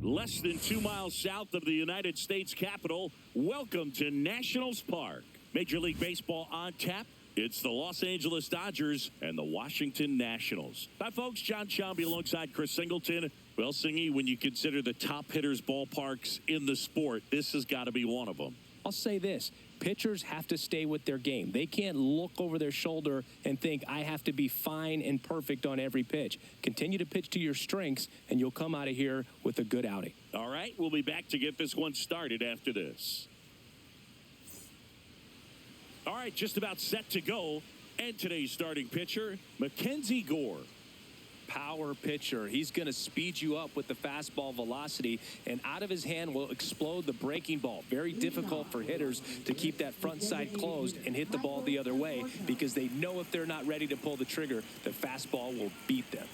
less than 2 miles south of the United States Capitol. Welcome to Nationals Park. Major League Baseball on tap. It's the Los Angeles Dodgers and the Washington Nationals. Hi, folks. John Shelby alongside Chris Singleton. Well, Singy, when you consider the top hitters' ballparks in the sport, this has got to be one of them. I'll say this. Pitchers have to stay with their game. They can't look over their shoulder and think, I have to be fine and perfect on every pitch. Continue to pitch to your strengths, and you'll come out of here with a good outing. All right, we'll be back to get this one started after this. All right, just about set to go. And today's starting pitcher, Mackenzie Gore. Power pitcher. He's going to speed you up with the fastball velocity, and out of his hand will explode the breaking ball. Very difficult for hitters to keep that front side closed and hit the ball the other way, because they know if they're not ready to pull the trigger, the fastball will beat them.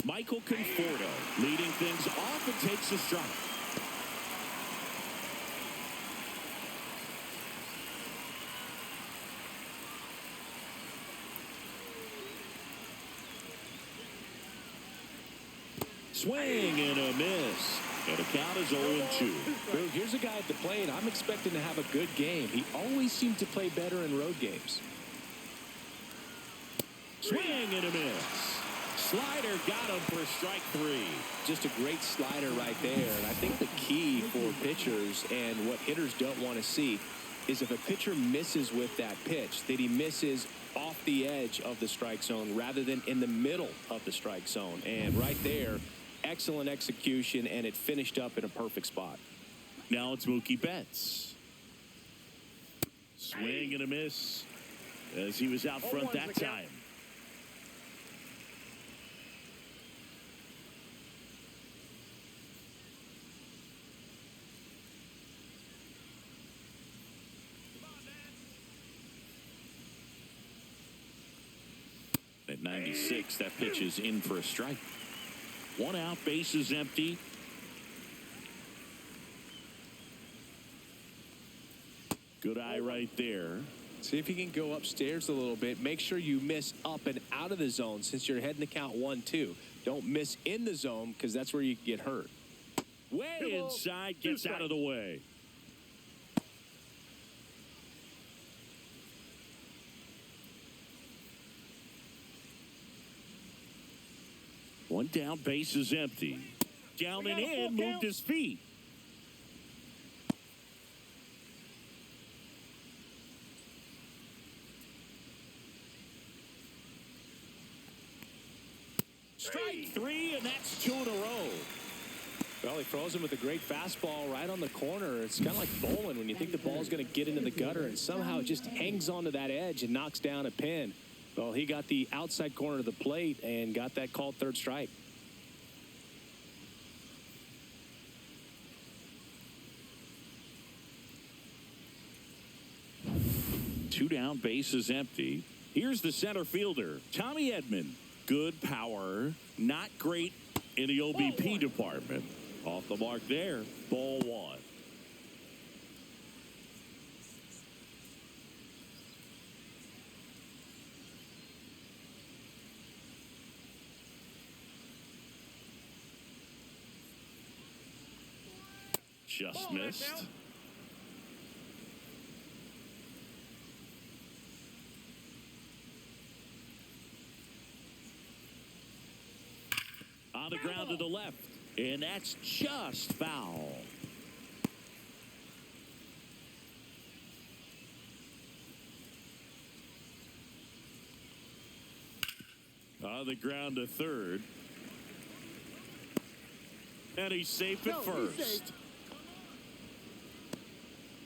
Michael Conforto leading things off and takes a strike. Swing and a miss. And the count is 0-2. Well, here's a guy at the plate. I'm expecting to have a good game. He always seems to play better in road games. Swing and a miss. Slider got him for strike 3. Just a great slider right there. And I think the key for pitchers and what hitters don't want to see is if a pitcher misses with that pitch, that he misses off the edge of the strike zone rather than in the middle of the strike zone. And right there, excellent execution, and it finished up in a perfect spot. Now it's Mookie Betts. Swing and a miss as he was out front that time. At 96, that pitch is in for a strike. 1 out, base is empty. Good eye right there. See if you can go upstairs a little bit. Make sure you miss up and out of the zone since you're heading to count 1-2. Don't miss in the zone, because that's where you get hurt. Way inside, gets out of the way. One down, base is empty. Down and in, moved his feet. Strike 3, and that's 2 in a row. Well, he throws him with a great fastball right on the corner. It's kind of like bowling when you think the ball's going to get into the gutter, and somehow it just hangs onto that edge and knocks down a pin. Well, he got the outside corner of the plate and got that called third strike. Two down, base is empty. Here's the center fielder, Tommy Edman. Good power, not great in the OBP department. Off the mark there, ball 1. Just missed. On the ground to the left, and that's just foul. On the ground to third. And he's safe at first.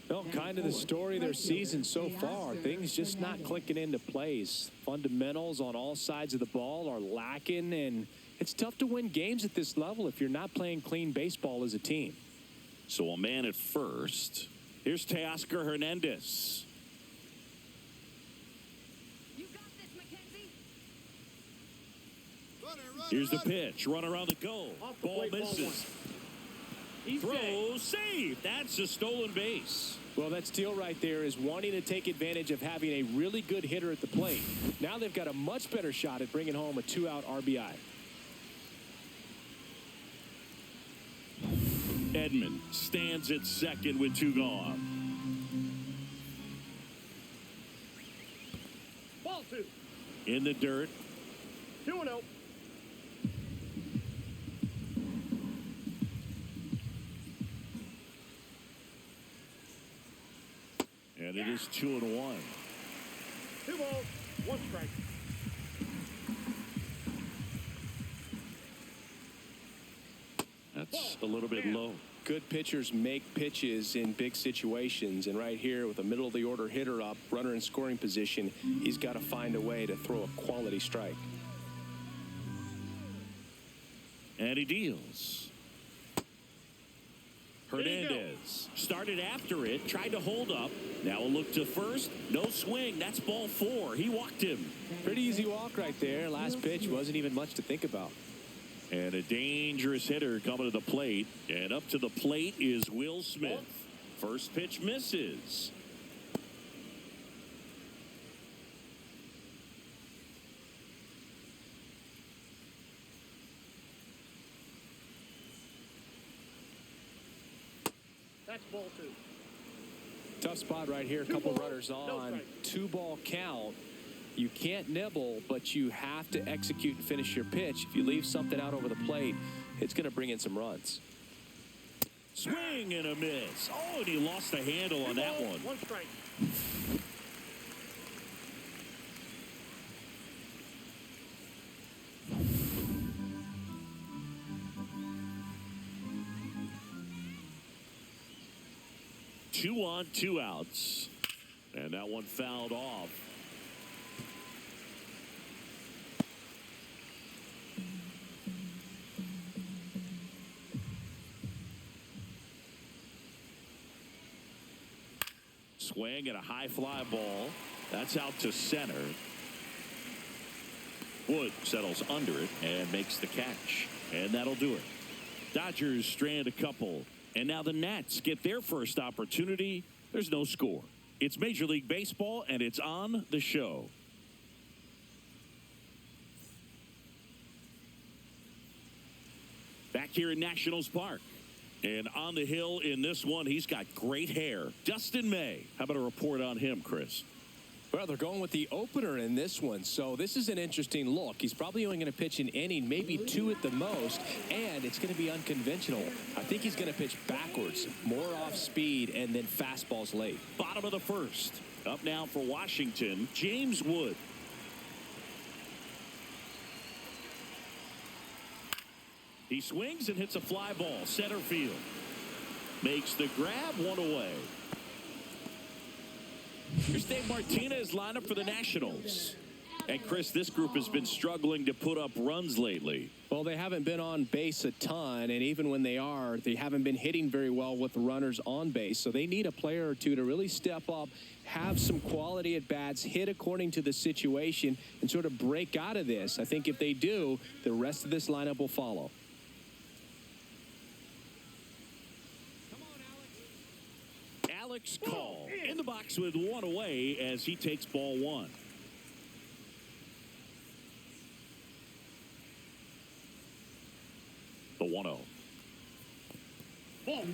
Well, kind of the story of their season so far. Things just not clicking into place. Fundamentals on all sides of the ball are lacking, and it's tough to win games at this level if you're not playing clean baseball as a team. So a man at first. Here's Teoscar Hernandez. You got this, Mackenzie. Here's the pitch. Runner on the go. Ball misses. Throw, save. That's a stolen base. Well, that steal right there is wanting to take advantage of having a really good hitter at the plate. Now they've got a much better shot at bringing home a 2-out RBI. Edman stands at second with 2 gone. Ball 2. In the dirt. 2-0. And it is 2-1. 2 balls, 1 strike. That's a little bit low. Good pitchers make pitches in big situations, and right here with a middle of the order hitter up, runner in scoring position, he's got to find a way to throw a quality strike. And he deals. Hernandez started after it, tried to hold up. Now a look to first. No swing. That's ball 4. He walked him. Pretty easy walk right there. Last pitch wasn't even much to think about. And a dangerous hitter coming to the plate. And up to the plate is Will Smith. First pitch misses. That's ball 2. Tough spot right here. A couple runners on. 2-ball count. You can't nibble, but you have to execute and finish your pitch. If you leave something out over the plate, it's going to bring in some runs. Swing and a miss. Oh, and he lost the handle on that one. 1 strike. Two on, 2 outs. And that one fouled off. Swing and a high fly ball. That's out to center. Wood settles under it and makes the catch. And that'll do it. Dodgers strand a couple. And now the Nats get their first opportunity. There's no score. It's Major League Baseball, and it's on the show. Back here in Nationals Park. And on the hill in this one, he's got great hair. Dustin May. How about a report on him, Chris? Well, they're going with the opener in this one, so this is an interesting look. He's probably only going to pitch an inning, maybe 2 at the most, and it's going to be unconventional. I think he's going to pitch backwards, more off speed, and then fastballs late. Bottom of the first. Up now for Washington, James Wood. He swings and hits a fly ball, center field. Makes the grab, 1 away. Here's Dave Martinez lineup for the Nationals. And Chris, this group has been struggling to put up runs lately. Well, they haven't been on base a ton, and even when they are, they haven't been hitting very well with the runners on base. So they need a player or two to really step up, have some quality at bats, hit according to the situation, and sort of break out of this. I think if they do, the rest of this lineup will follow. Alex Call in the box with 1 away as he takes ball 1. The 1-0. Ball.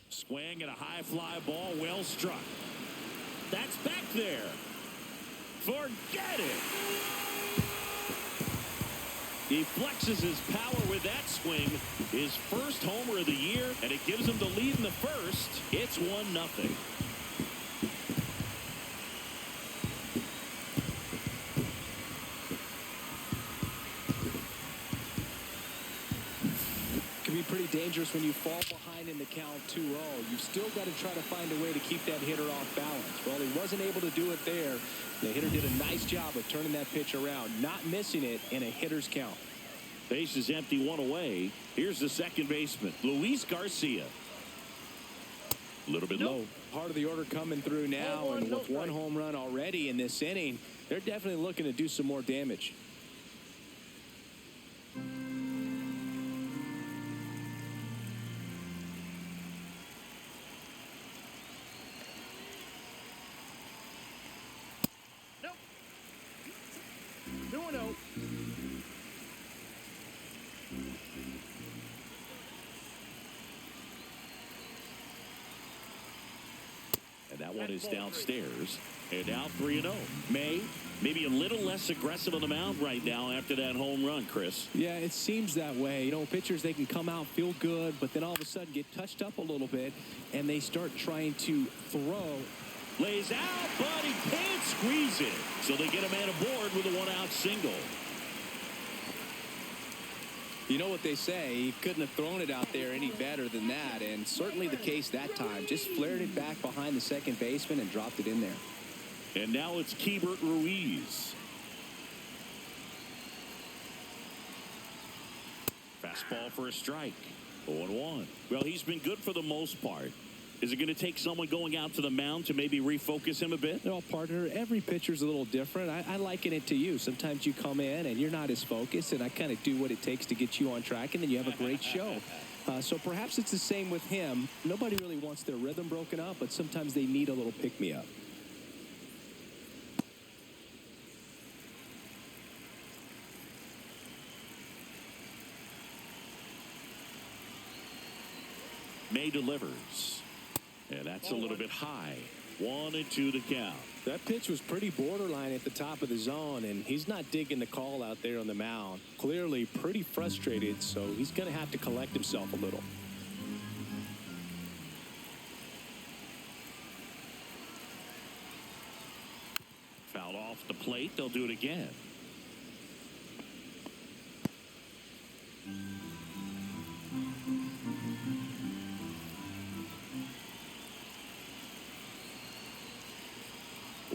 Swing and a high fly ball, well struck. That's back there. Forget it. He flexes his power with that swing. His first homer of the year, and it gives him the lead in the first. It's 1-0. Can be pretty dangerous when you fall behind in the count 2-0. You've still got to try to find a way to keep that hitter off balance. Well, he wasn't able to do it there. The hitter did a nice job of turning that pitch around, not missing it in a hitter's count. Base is empty, 1 away. Here's the second baseman, Luis Garcia. A little bit low. Part of the order coming through now, and with 1 home run already in this inning, they're definitely looking to do some more damage. 2-0. And that one is downstairs. And now 3-0. Maybe a little less aggressive on the mound right now after that home run, Chris. Yeah, it seems that way. You know, pitchers, they can come out, feel good, but then all of a sudden get touched up a little bit, and they start trying to throw. Lays out, but he can't squeeze it. So they get a man aboard with a one-out single. You know what they say, he couldn't have thrown it out there any better than that, and certainly the case that time. Just flared it back behind the second baseman and dropped it in there. And now it's Keibert Ruiz. Fastball for a strike. 0-1. Well, he's been good for the most part. Is it going to take someone going out to the mound to maybe refocus him a bit? No, partner, every pitcher's a little different. I liken it to you. Sometimes you come in and you're not as focused, and I kind of do what it takes to get you on track, and then you have a great show. So perhaps it's the same with him. Nobody really wants their rhythm broken up, but sometimes they need a little pick-me-up. May delivers. And that's a little bit high. 1-2 to count. That pitch was pretty borderline at the top of the zone, and he's not digging the call out there on the mound. Clearly pretty frustrated, so he's going to have to collect himself a little. Fouled off the plate. They'll do it again.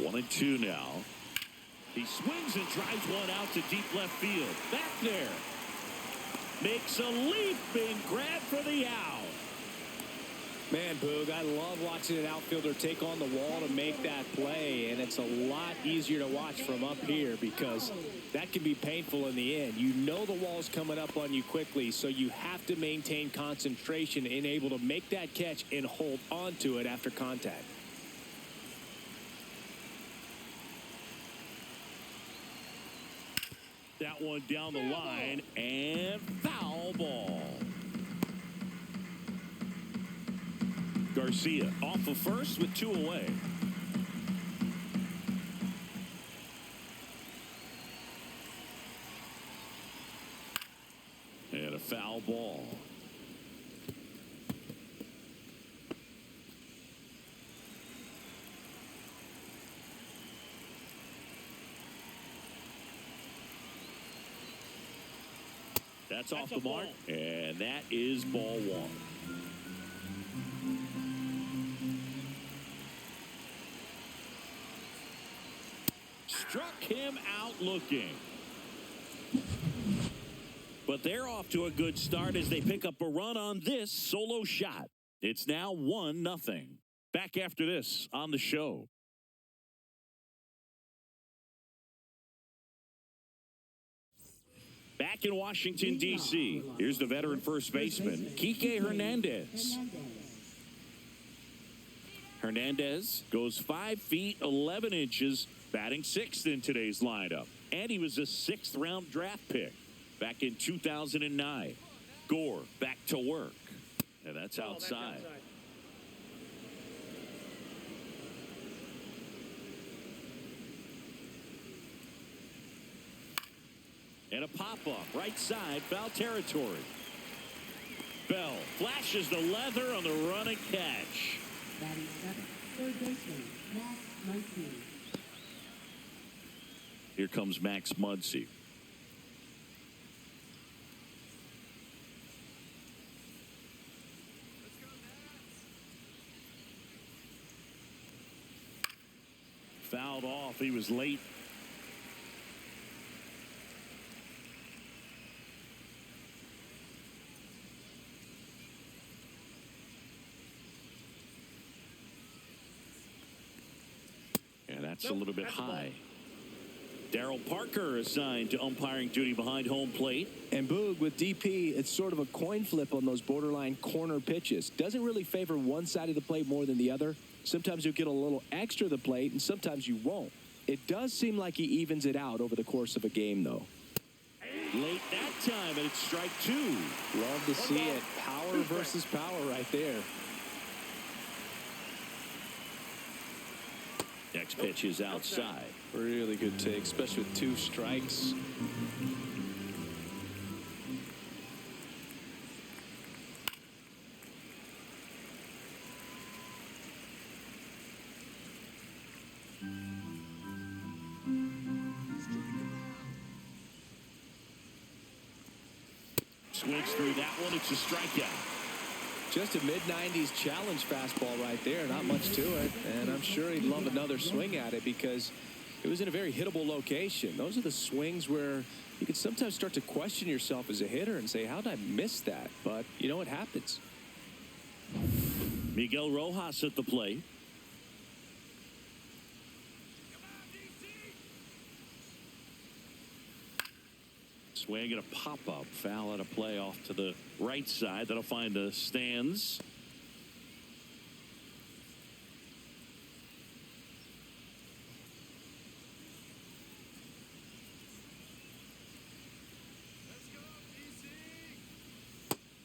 One and two now. He swings and drives one out to deep left field. Back there. Makes a leaping grab for the out. Man, Boog, I love watching an outfielder take on the wall to make that play, and it's a lot easier to watch from up here because that can be painful in the end. You know the wall's coming up on you quickly, so you have to maintain concentration and able to make that catch and hold on to it after contact. That one down the line, and foul ball. Garcia off of first with two away. And a foul ball. That's off the mark, and that is ball one. Struck him out looking. But they're off to a good start as they pick up a run on this solo shot. It's now 1-0. Back after this on the show. Back in Washington, D.C., here's the veteran first baseman, Kike Hernandez. Hernandez goes 5 feet 11 inches, batting sixth in today's lineup. And he was a sixth-round draft pick back in 2009. Gore back to work. And that's outside. And a pop-up, right side, foul territory. Bell flashes the leather on the run and catch. Batting seventh, third baseman, Max Muncy. Here comes Max Muncy. Fouled off. He was late. And that's a little bit high. Darryl Parker assigned to umpiring duty behind home plate. And Boog, with DP, it's sort of a coin flip on those borderline corner pitches. Doesn't really favor one side of the plate more than the other. Sometimes you'll get a little extra to the plate, and sometimes you won't. It does seem like he evens it out over the course of a game, though. Late that time, and it's strike two. Love to see it. Power versus power right there. Next pitch is outside. Really good take, especially with 2 strikes. Swings through that one. It's a strikeout. Just a mid-90s challenge fastball right there. Not much to it. And I'm sure he'd love another swing at it because it was in a very hittable location. Those are the swings where you can sometimes start to question yourself as a hitter and say, how did I miss that? But, you know, it happens. Miguel Rojas at the plate. Swing and a pop-up. Foul at a play off to the right side. That'll find the stands.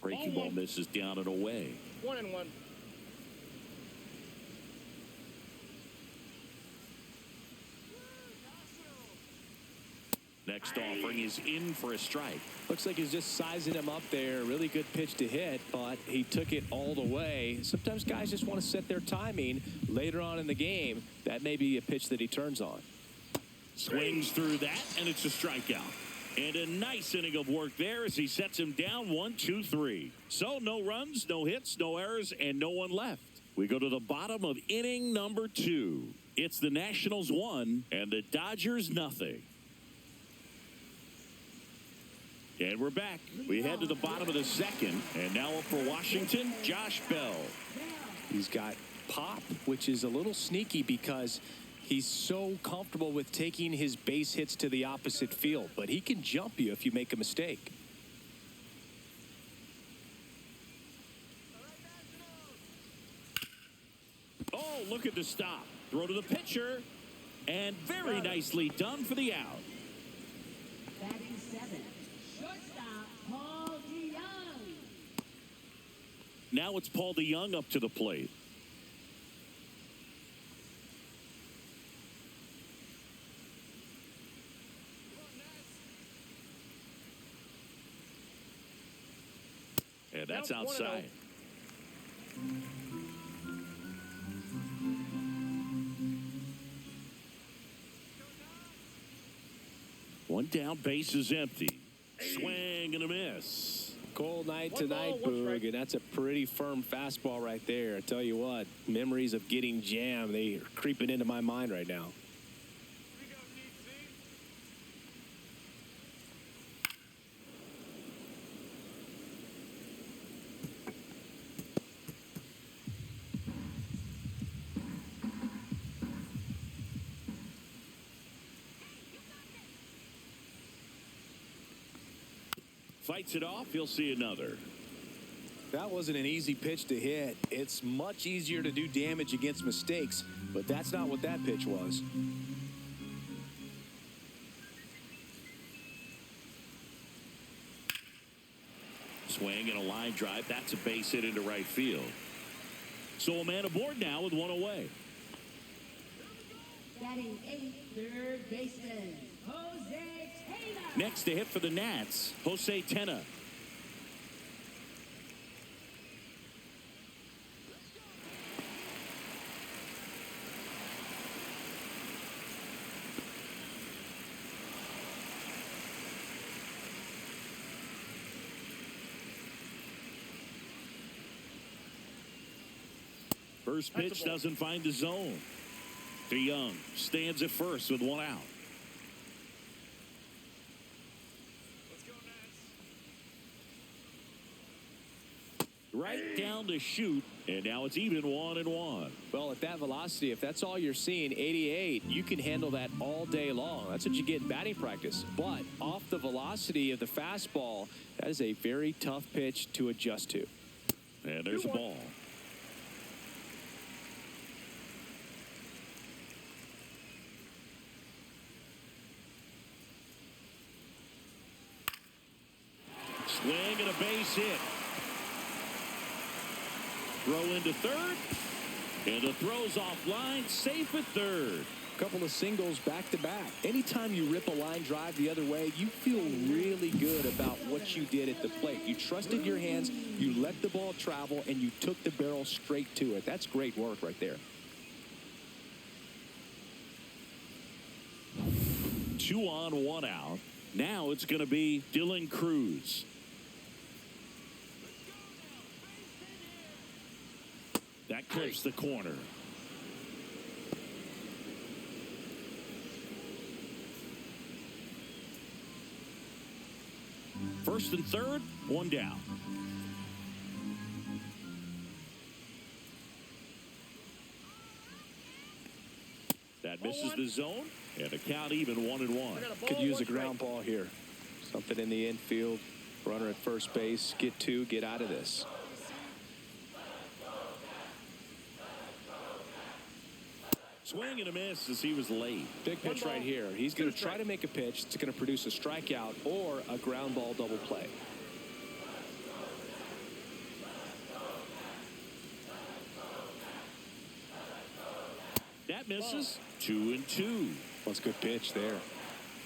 Breaking ball misses down and away. 1-1. Next offering is in for a strike. Looks like he's just sizing him up there. Really good pitch to hit, but he took it all the way. Sometimes guys just want to set their timing later on in the game. That may be a pitch that he turns on. Swings through that, and it's a strikeout. And a nice inning of work there as he sets him down 1, 2, 3. So no runs, no hits, no errors, and no one left. We go to the bottom of inning number 2. It's the Nationals 1 and the Dodgers nothing. And we're back. We head to the bottom of the second. And now up for Washington, Josh Bell. He's got pop, which is a little sneaky because he's so comfortable with taking his base hits to the opposite field. But he can jump you if you make a mistake. Oh, look at the stop. Throw to the pitcher. And very nicely done for the out. Batting 7. Shortstop, Paul DeYoung. Now it's Paul DeYoung up to the plate. And that's outside. One down, base is empty. Swing and a miss. Cold night tonight, Boog, and that's a pretty firm fastball right there. I tell you what, memories of getting jammed, they are creeping into my mind right now. Fights it off. He'll see another. That wasn't an easy pitch to hit. It's much easier to do damage against mistakes, but that's not what that pitch was. Swing and a line drive. That's a base hit into right field. So a man aboard now with one away. Batting 8, third baseman, Jose Taylor. Next to hit for the Nats, Jose Tena. First pitch doesn't find the zone. DeYoung stands at first with one out. Right down to shoot, and now it's even 1-1. Well, at that velocity, if that's all you're seeing, 88, you can handle that all day long. That's what you get in batting practice. But off the velocity of the fastball, that is a very tough pitch to adjust to. And there's a ball. Swing and a base hit. Throw into third. And the throw's offline, safe at third. Couple of singles back-to-back. Anytime you rip a line drive the other way, you feel really good about what you did at the plate. You trusted your hands, you let the ball travel, and you took the barrel straight to it. That's great work right there. 2 on, 1 out. Now it's going to be Dylan Cruz. That clips the corner. First and third, 1 down. That misses the zone, and a count even 1-1. Could use a ground ball here. Something in the infield. Runner at first base. Get 2, get out of this. Swing and a miss as he was late. Big pitch right here. He's going to try to make a pitch. It's going to produce a strikeout or a ground ball double play. That misses. 2-2. Well, it's a good pitch there.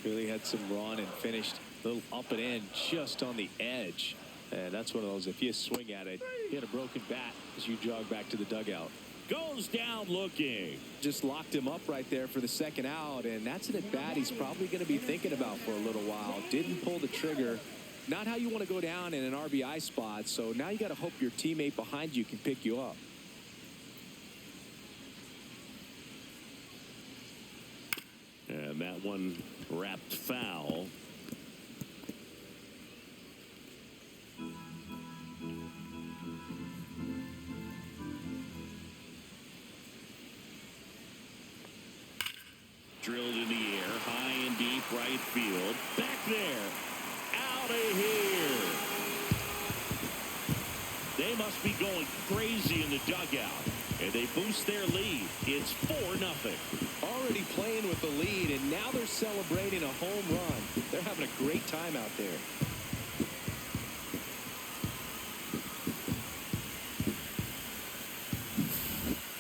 Really had some run and finished a little up and in just on the edge. And that's one of those, if you swing at it, you hit a broken bat as you jog back to the dugout. Goes down looking. Just locked him up right there for the second out, and that's an at-bat he's probably going to be thinking about for a little while. Didn't pull the trigger. Not how you want to go down in an RBI spot, so now you got to hope your teammate behind you can pick you up. And that one wrapped foul. Drilled in the air, high and deep right field. Back there. Out of here. They must be going crazy in the dugout. And they boost their lead. It's 4-0. Already playing with the lead, and now they're celebrating a home run. They're having a great time out there.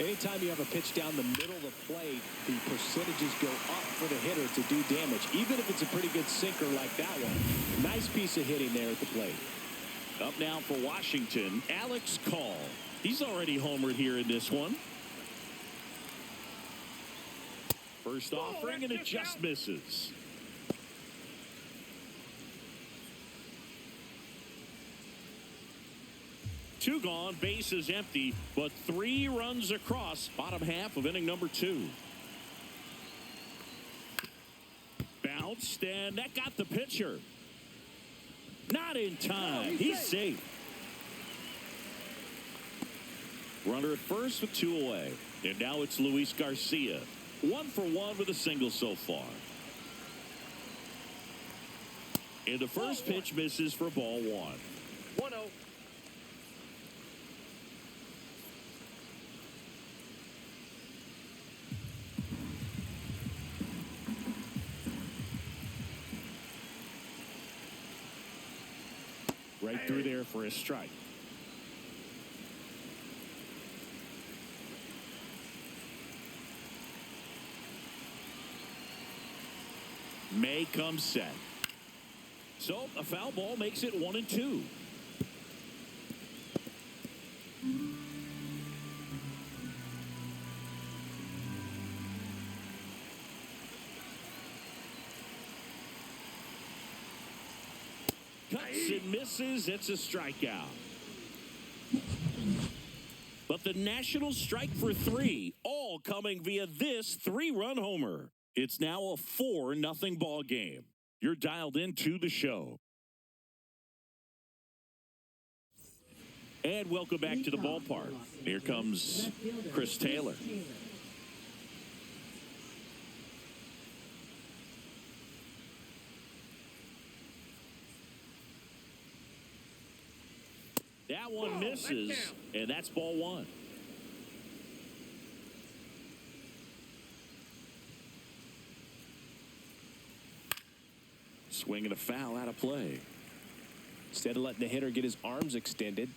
Anytime you have a pitch down the middle of the plate, the percentages go up for the hitter to do damage, even if it's a pretty good sinker like that one. Nice piece of hitting there at the plate. Up now for Washington, Alex Call. He's already homered here in this one. First offering, and it just misses. Two gone, bases empty, but 3 runs across. Bottom half of inning number 2. Bounced, and that got the pitcher. Not in time. He's safe. Runner at first with 2 away. And now it's Luis Garcia. 1 for 1 with a single so far. And the first pitch misses for ball 1. 1-0. Right through there for a strike. May comes set. So a foul ball makes it 1-2. Cuts and misses. It's a strikeout. But the Nationals strike for 3, all coming via this 3-run homer. It's now a 4-0 ball game. You're dialed into the show. And welcome back to the ballpark. Here comes Chris Taylor. That one misses, and that's ball 1. Swing and a foul out of play. Instead of letting the hitter get his arms extended,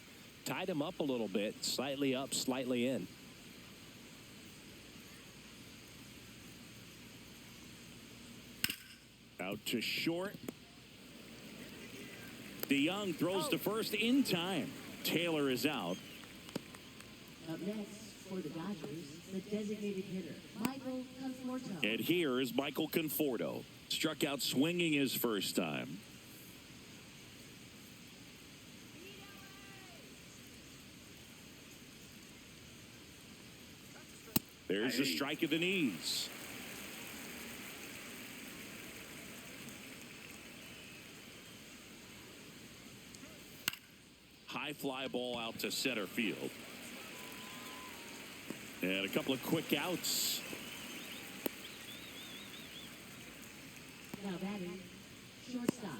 tied him up a little bit, slightly up, slightly in. Out to short. DeYoung throws to first in time. Taylor is out. Up next for the Dodgers, the designated hitter, Michael Conforto. And here is Michael Conforto. Struck out swinging his first time. There's a strike at the knees. High fly ball out to center field. And a couple of quick outs. Now batting, shortstop.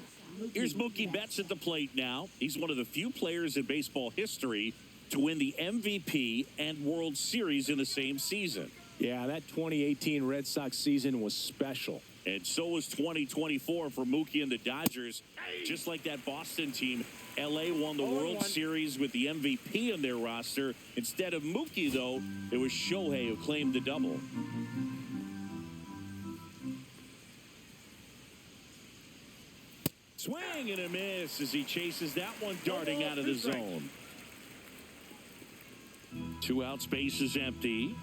Here's Mookie Betts at the plate now. He's one of the few players in baseball history to win the MVP and World Series in the same season. Yeah, that 2018 Red Sox season was special. And so was 2024 for Mookie and the Dodgers. Just like that Boston team, LA won the World Series with the MVP on their roster. Instead of Mookie, though, it was Shohei who claimed the double. Swing and a miss as he chases that one darting out of the zone. 2 outs, base is empty.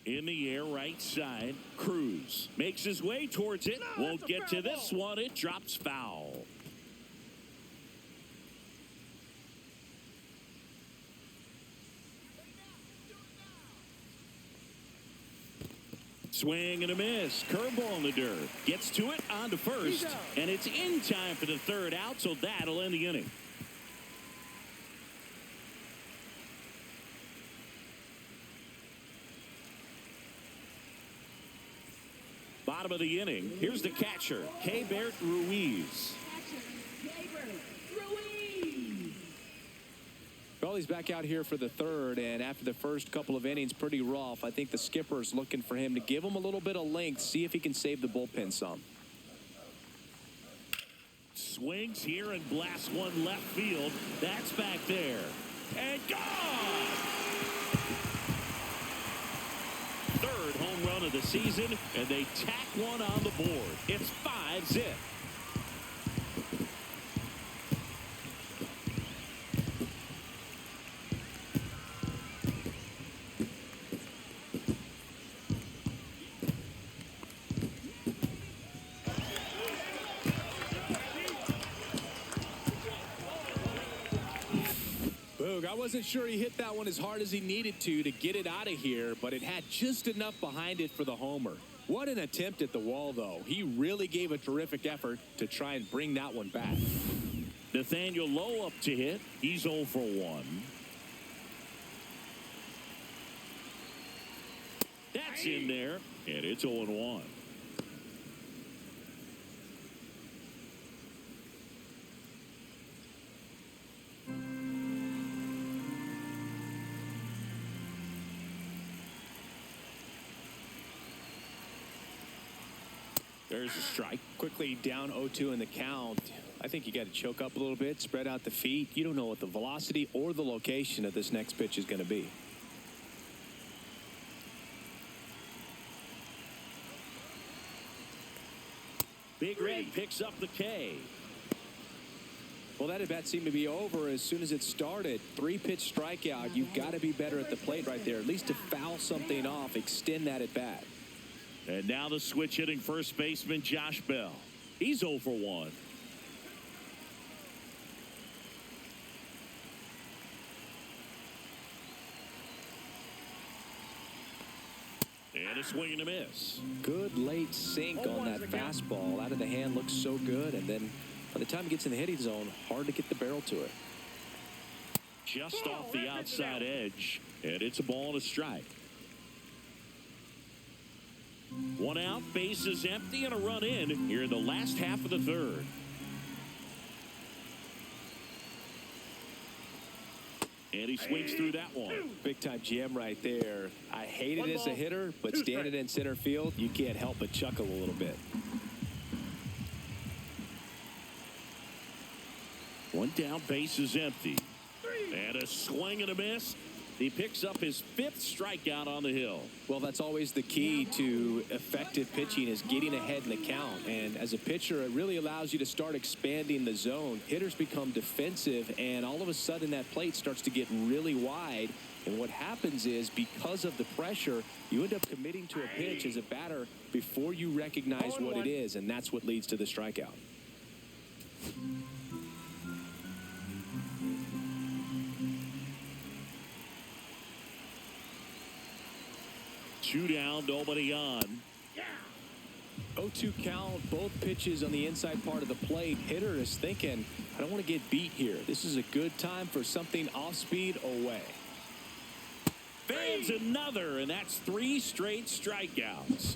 In the air, right side. Cruz makes his way towards it. Won't get to this one. It drops foul. Swing and a miss. Curveball in the dirt. Gets to it on to first. And it's in time for the third out, so that'll end the inning. Bottom of the inning. Here's the catcher, Keibert Ruiz. Well, he's back out here for the third, and after the first couple of innings, pretty rough. I think the skipper's looking for him to give him a little bit of length, see if he can save the bullpen some. Swings here and blasts one left field. That's back there. And gone! Third home run of the season, and they tack one on the board. It's 5-zip. I wasn't sure he hit that one as hard as he needed to get it out of here, but it had just enough behind it for the homer. What an attempt at the wall, though. He really gave a terrific effort to try and bring that one back. Nathaniel Lowe up to hit. He's 0 for 1. That's in there, and it's 0-1. There's a strike. Quickly down 0-2 in the count. I think you got to choke up a little bit, spread out the feet. You don't know what the velocity or the location of this next pitch is going to be. Big Red picks up the K. Well, that at bat seemed to be over as soon as it started. 3-pitch strikeout. You've got to be better at the plate right there, at least to foul something off, extend that at bat. And now the switch hitting first baseman Josh Bell. He's 0 for 1. And a swing and a miss. Good late sink on that fastball. Out of the hand, looks so good. And then by the time it gets in the hitting zone, hard to get the barrel to it. Just off the outside edge. And it's a ball and a strike. 1 out, bases empty, and a run in here in the last half of the third. And he swings through that one. Big time GM right there. I hate it as a hitter, but standing in center field, you can't help but chuckle a little bit. One down, base is empty. And a swing and a miss. He picks up his 5th strikeout on the hill. Well, that's always the key to effective pitching, is getting ahead in the count. And as a pitcher, it really allows you to start expanding the zone. Hitters become defensive, and all of a sudden that plate starts to get really wide. And what happens is, because of the pressure, you end up committing to a pitch as a batter before you recognize what it is, and that's what leads to the strikeout. Two down, nobody on. 0-2 count, both pitches on the inside part of the plate. Hitter is thinking, I don't want to get beat here. This is a good time for something off speed away. Fans another, and that's 3 straight strikeouts.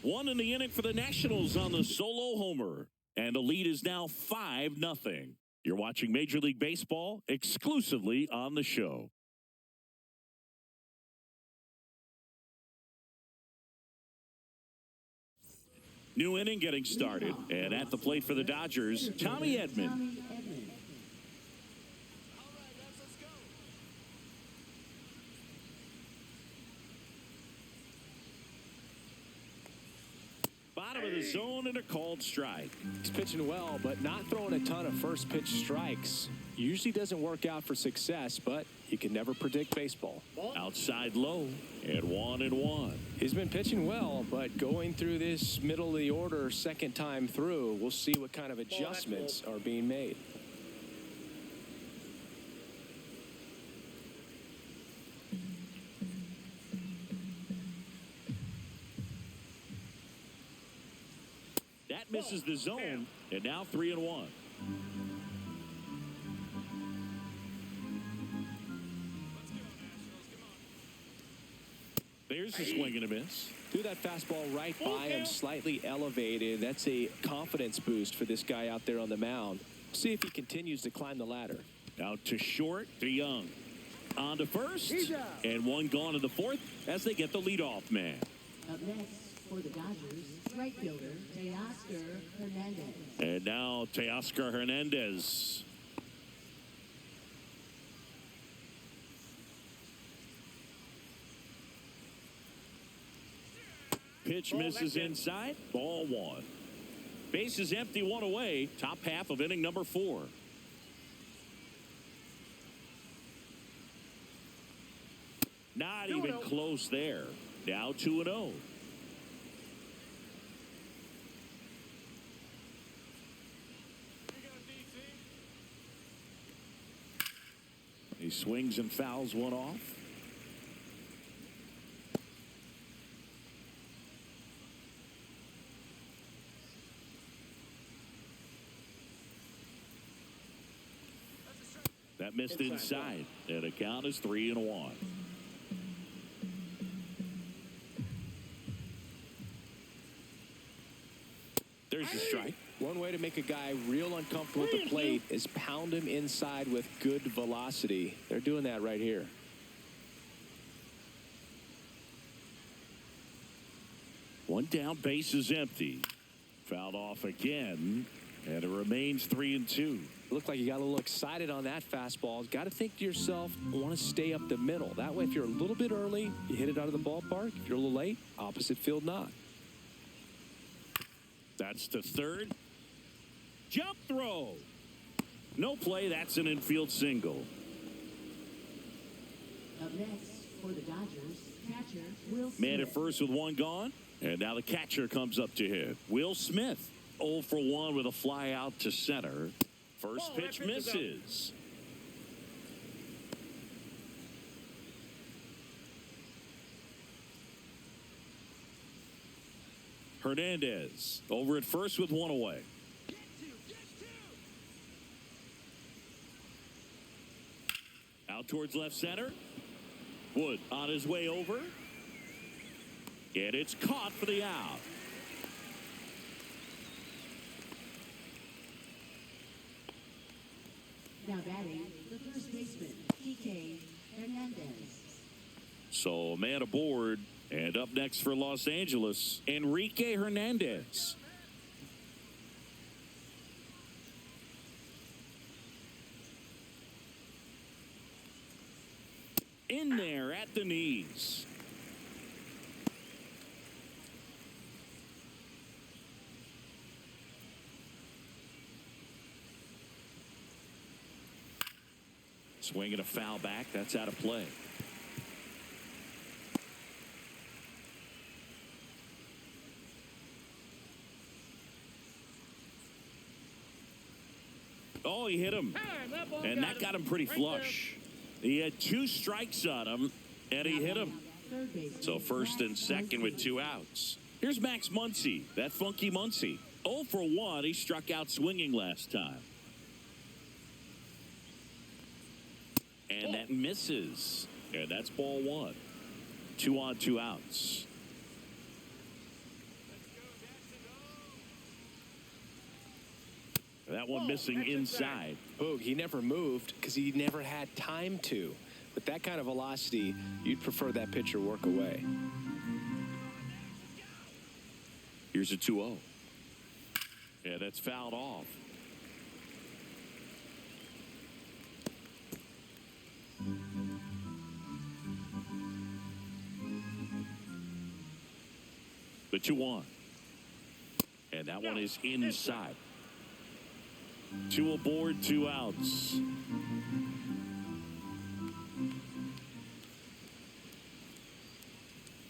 1 in the inning for the Nationals on the solo homer. And the lead is now 5-0. You're watching Major League Baseball exclusively on the show. New inning getting started. And at the plate for the Dodgers, Tommy Edman. Bottom of the zone and a called strike. He's pitching well, but not throwing a ton of first pitch strikes. Usually doesn't work out for success, but you can never predict baseball. Outside low and 1-1. He's been pitching well, but going through this middle of the order second time through, we'll see what kind of adjustments are being made. That misses the zone, and now 3-1. There's a swing and a miss. Threw that fastball right by him, slightly elevated. That's a confidence boost for this guy out there on the mound. See if he continues to climb the ladder. Out to short, to Young. On to first, and 1 gone in the 4th as they get the leadoff man. Up next for the Dodgers, right fielder Teoscar Hernandez. And now Teoscar Hernandez. Pitch misses inside. Ball 1. Base is empty, 1 away. Top half of inning number 4. Not even close there. Now 2-0. He swings and fouls one off. That missed inside. And the count is 3-1. There's the strike. One way to make a guy real uncomfortable at the plate is pound him inside with good velocity. They're doing that right here. One down, base is empty. Fouled off again, and it remains 3-2. Looked like you got a little excited on that fastball. Got to think to yourself, I want to stay up the middle. That way, if you're a little bit early, you hit it out of the ballpark. If you're a little late, opposite field not. That's to third. Jump throw. No play. That's an infield single. Up next for the Dodgers, catcher Will Smith. Man at first with 1 gone. And now the catcher comes up to hit. Will Smith, 0 for 1 with a fly out to center. First pitch misses. Hernandez over at first with 1 away. Out towards left center. Wood on his way over. And it's caught for the out. Now batting, the first baseman, PK Hernandez. So a man aboard. And up next for Los Angeles, Enrique Hernandez. In there at the knees. Swinging a foul back. That's out of play. Oh, he hit him. And that got him pretty flush. He had 2 strikes on him, and he hit him. So first and second with 2 outs. Here's Max Muncy, that funky Muncy. 0 for 1. He struck out swinging last time. And that misses. And that's ball 1. 2 on, 2 outs. That one missing inside. Boog, he never moved because he never had time to. With that kind of velocity, you'd prefer that pitcher work away. Here's a 2-0. Yeah, that's fouled off. The 2-1. And that one is inside. 2 aboard, 2 outs.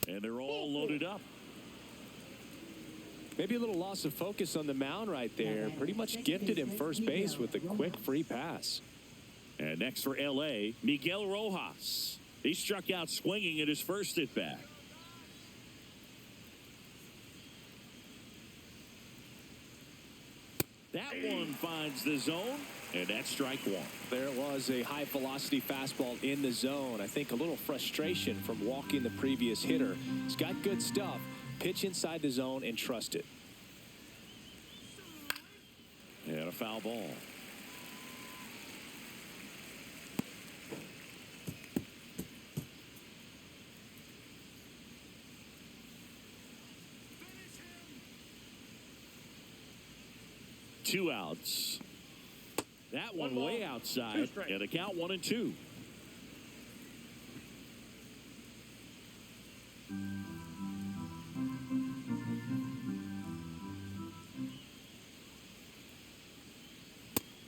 And they're all loaded up. Maybe a little loss of focus on the mound right there. Pretty much gifted him first base with a quick free pass. And next for L.A., Miguel Rojas. He struck out swinging at his first at-bat. That one finds the zone, and that's strike 1. There it was, a high-velocity fastball in the zone. I think a little frustration from walking the previous hitter. He's got good stuff. Pitch inside the zone and trust it. And a foul ball. Two outs. That one way outside. And a count 1-2.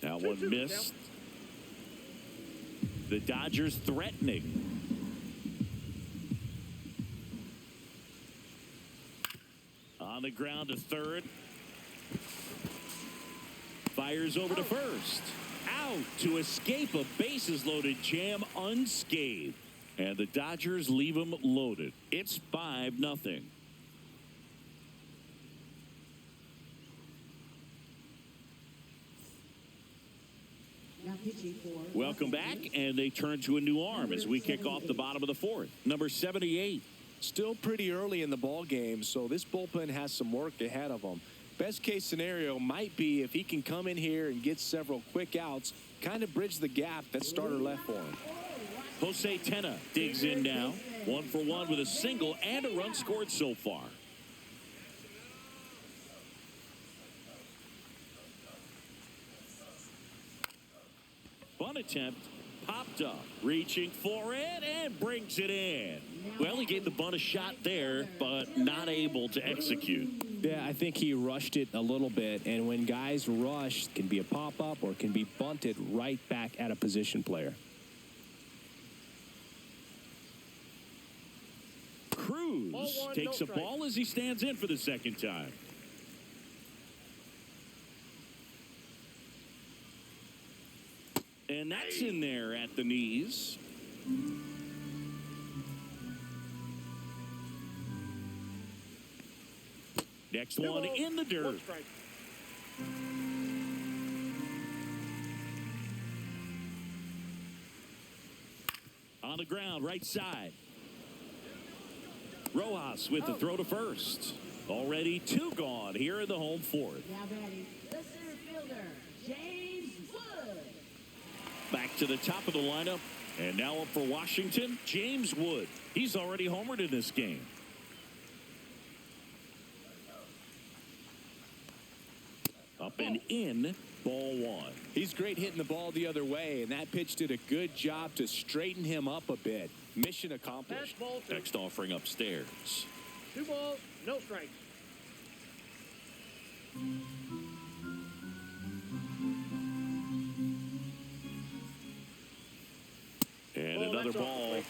That one missed. The Dodgers threatening. On the ground to third. Fires over to first. Out to escape a bases-loaded jam unscathed. And the Dodgers leave them loaded. It's 5-0. Welcome back, and they turn to a new arm as we kick off the bottom of the 4th. Number 78. Still pretty early in the ball game, so this bullpen has some work ahead of them. Best case scenario might be if he can come in here and get several quick outs, kind of bridge the gap that starter left for him. Jose Tena digs in now. 1 for 1 with a single and a run scored so far. Bunt attempt, popped up, reaching for it, and brings it in. Well, he gave the bunt a shot there, but not able to execute. Yeah, I think he rushed it a little bit, and when guys rush, it can be a pop-up or can be bunted right back at a position player. Cruz takes a ball as he stands in for the second time. And that's in there at the knees. Next one in the dirt. On the ground, right side. Rojas with the throw to first. Already 2 gone here in the home 4th. Now batting, the center fielder, James Wood. Back to the top of the lineup. And now up for Washington, James Wood. He's already homered in this game. Up and in, ball 1. He's great hitting the ball the other way, and that pitch did a good job to straighten him up a bit. Mission accomplished. That's ball 2. Next offering upstairs. 2 balls, no strikes. And Ball, another that's off the ball. plate.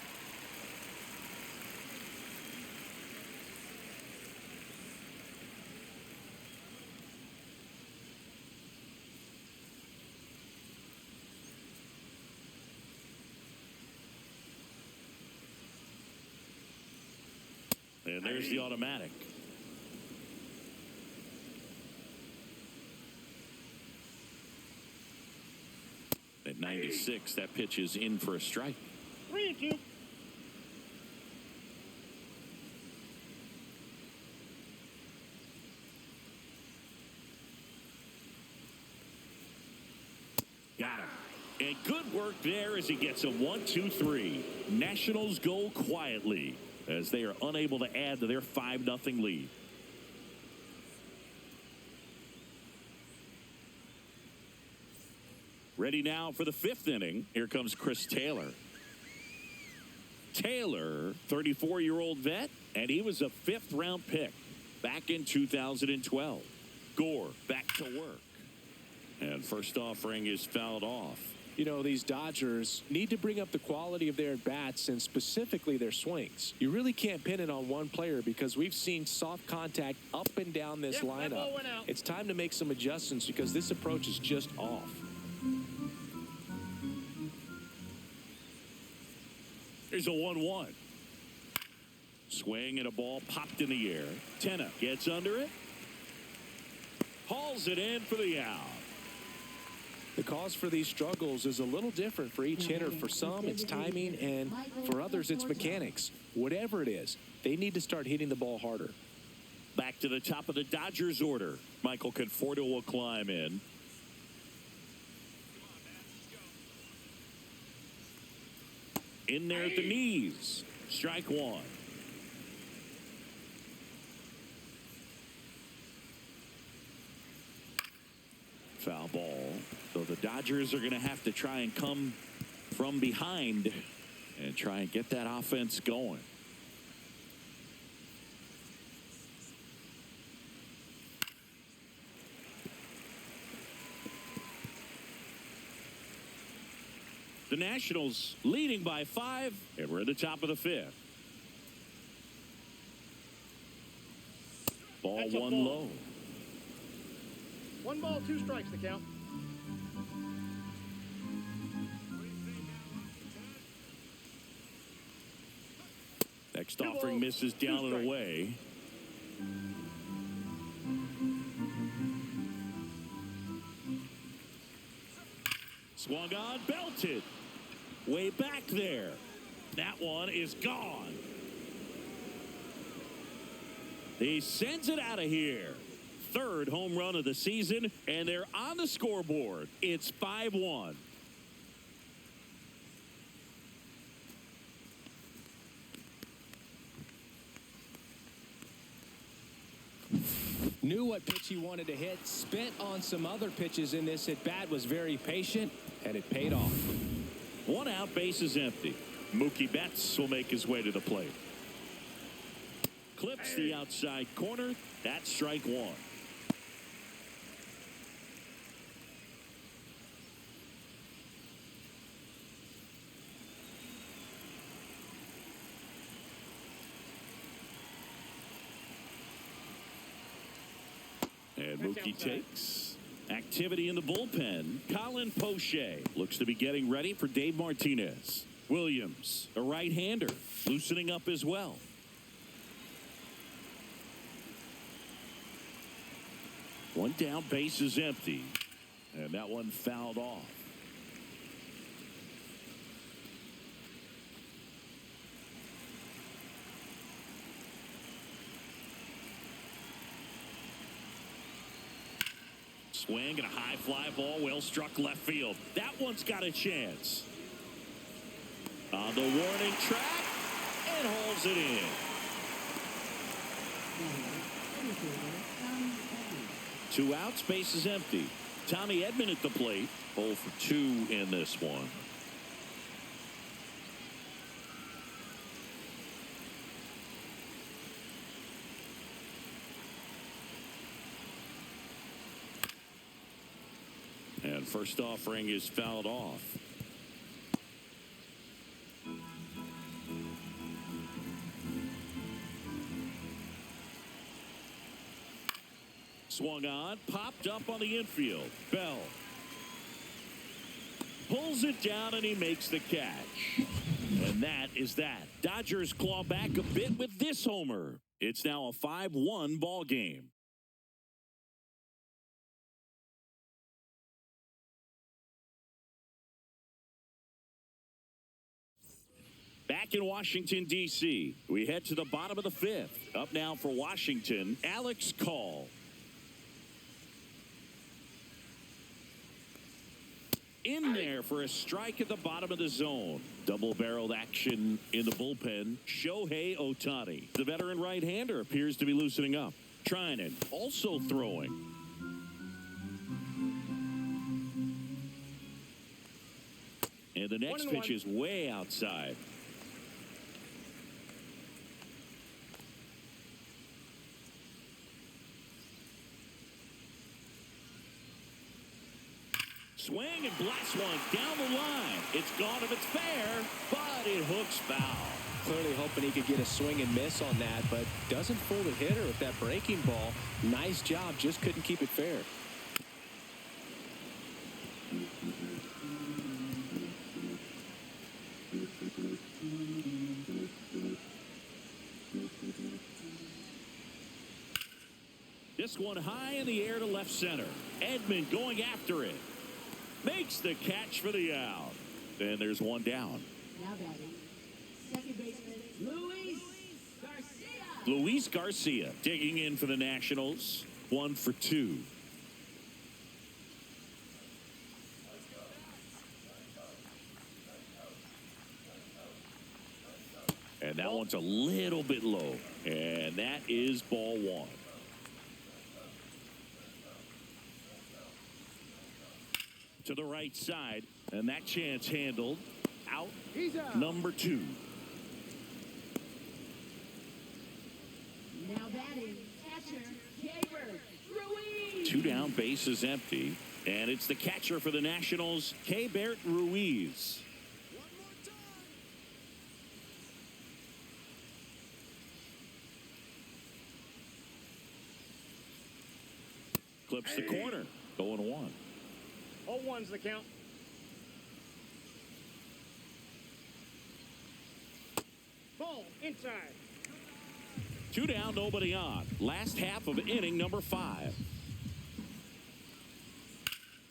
And there's the automatic. At 96, that pitch is in for a strike. 3-2. Got him. And good work there as he gets a 1-2-3. Nationals go quietly as they are unable to add to their 5-0 lead. Ready now for the 5th inning. Here comes Chris Taylor. Taylor, 34-year-old vet, and he was a 5th-round pick back in 2012. Gore back to work. And first offering is fouled off. You know, these Dodgers need to bring up the quality of their bats and specifically their swings. You really can't pin it on one player because we've seen soft contact up and down this Yep, that ball lineup. went out. It's time to make some adjustments because this approach is just off. Here's a 1-1. Swing and a ball popped in the air. Tenna gets under it. Hauls it in for the out. The cause for these struggles is a little different for each hitter. For some, it's timing, and for others, it's mechanics. Whatever it is, they need to start hitting the ball harder. Back to the top of the Dodgers order. Michael Conforto will climb in. In there at the knees. Strike 1. Foul ball. So the Dodgers are going to have to try and come from behind and try and get that offense going. The Nationals leading by 5, and we're at the top of the 5th. Ball That's a 1 ball. low. 1 ball, 2 strikes to count. Next Two offering balls, misses 2 down and strikes. away. Swung on, belted. Way back there. That one is gone. He sends it out of here. 3rd home run of the season, and they're on the scoreboard. It's 5-1. Knew what pitch he wanted to hit, spent on some other pitches in this at bat, was very patient, and it paid off. 1 out, base is empty. Mookie Betts will make his way to the plate. Clips the outside corner. That's strike 1. And Mookie takes. Activity in the bullpen. Colin Poche looks to be getting ready for Dave Martinez. Williams, a right-hander, loosening up as well. One down, base is empty. And that one fouled off. Swing and a high fly ball, well struck left field. That one's got a chance. On the warning track, and hauls it in. Two outs, base is empty. Tommy Edman at the plate. 0 for 2 in this one. 1. First offering is fouled off. Swung on, popped up on the infield. Bell pulls it down, and he makes the catch. And that is that. Dodgers claw back a bit with this homer. It's now a 5-1 ball game. Back in Washington, D.C., we head to the bottom of the 5th. Up now for Washington, Alex Call. In there for a strike at the bottom of the zone. Double-barreled action in the bullpen. Shohei Ohtani. The veteran right-hander appears to be loosening up. Trinan also throwing. And the next pitch is way outside. Swing and blast one down the line. It's gone if it's fair, but it hooks foul. Clearly hoping he could get a swing and miss on that, but doesn't fool the hitter with that breaking ball. Nice job, just couldn't keep it fair. This one high in the air to left center. Edman going after it. Makes the catch for the out. And there's one down. Now batting, second baseman, Luis Garcia. Luis Garcia digging in for the Nationals. 1 for 2. And that one's a little bit low. And that is ball 1. To the right side, and that chance handled. Out. Number 2. Now batting, catcher, Keibert Ruiz. 2 down, base is empty, and it's the catcher for the Nationals, Keibert Ruiz. Clips the corner, 0-1. 0-1's the count. Ball inside. 2 down, nobody on. Last half of inning number 5.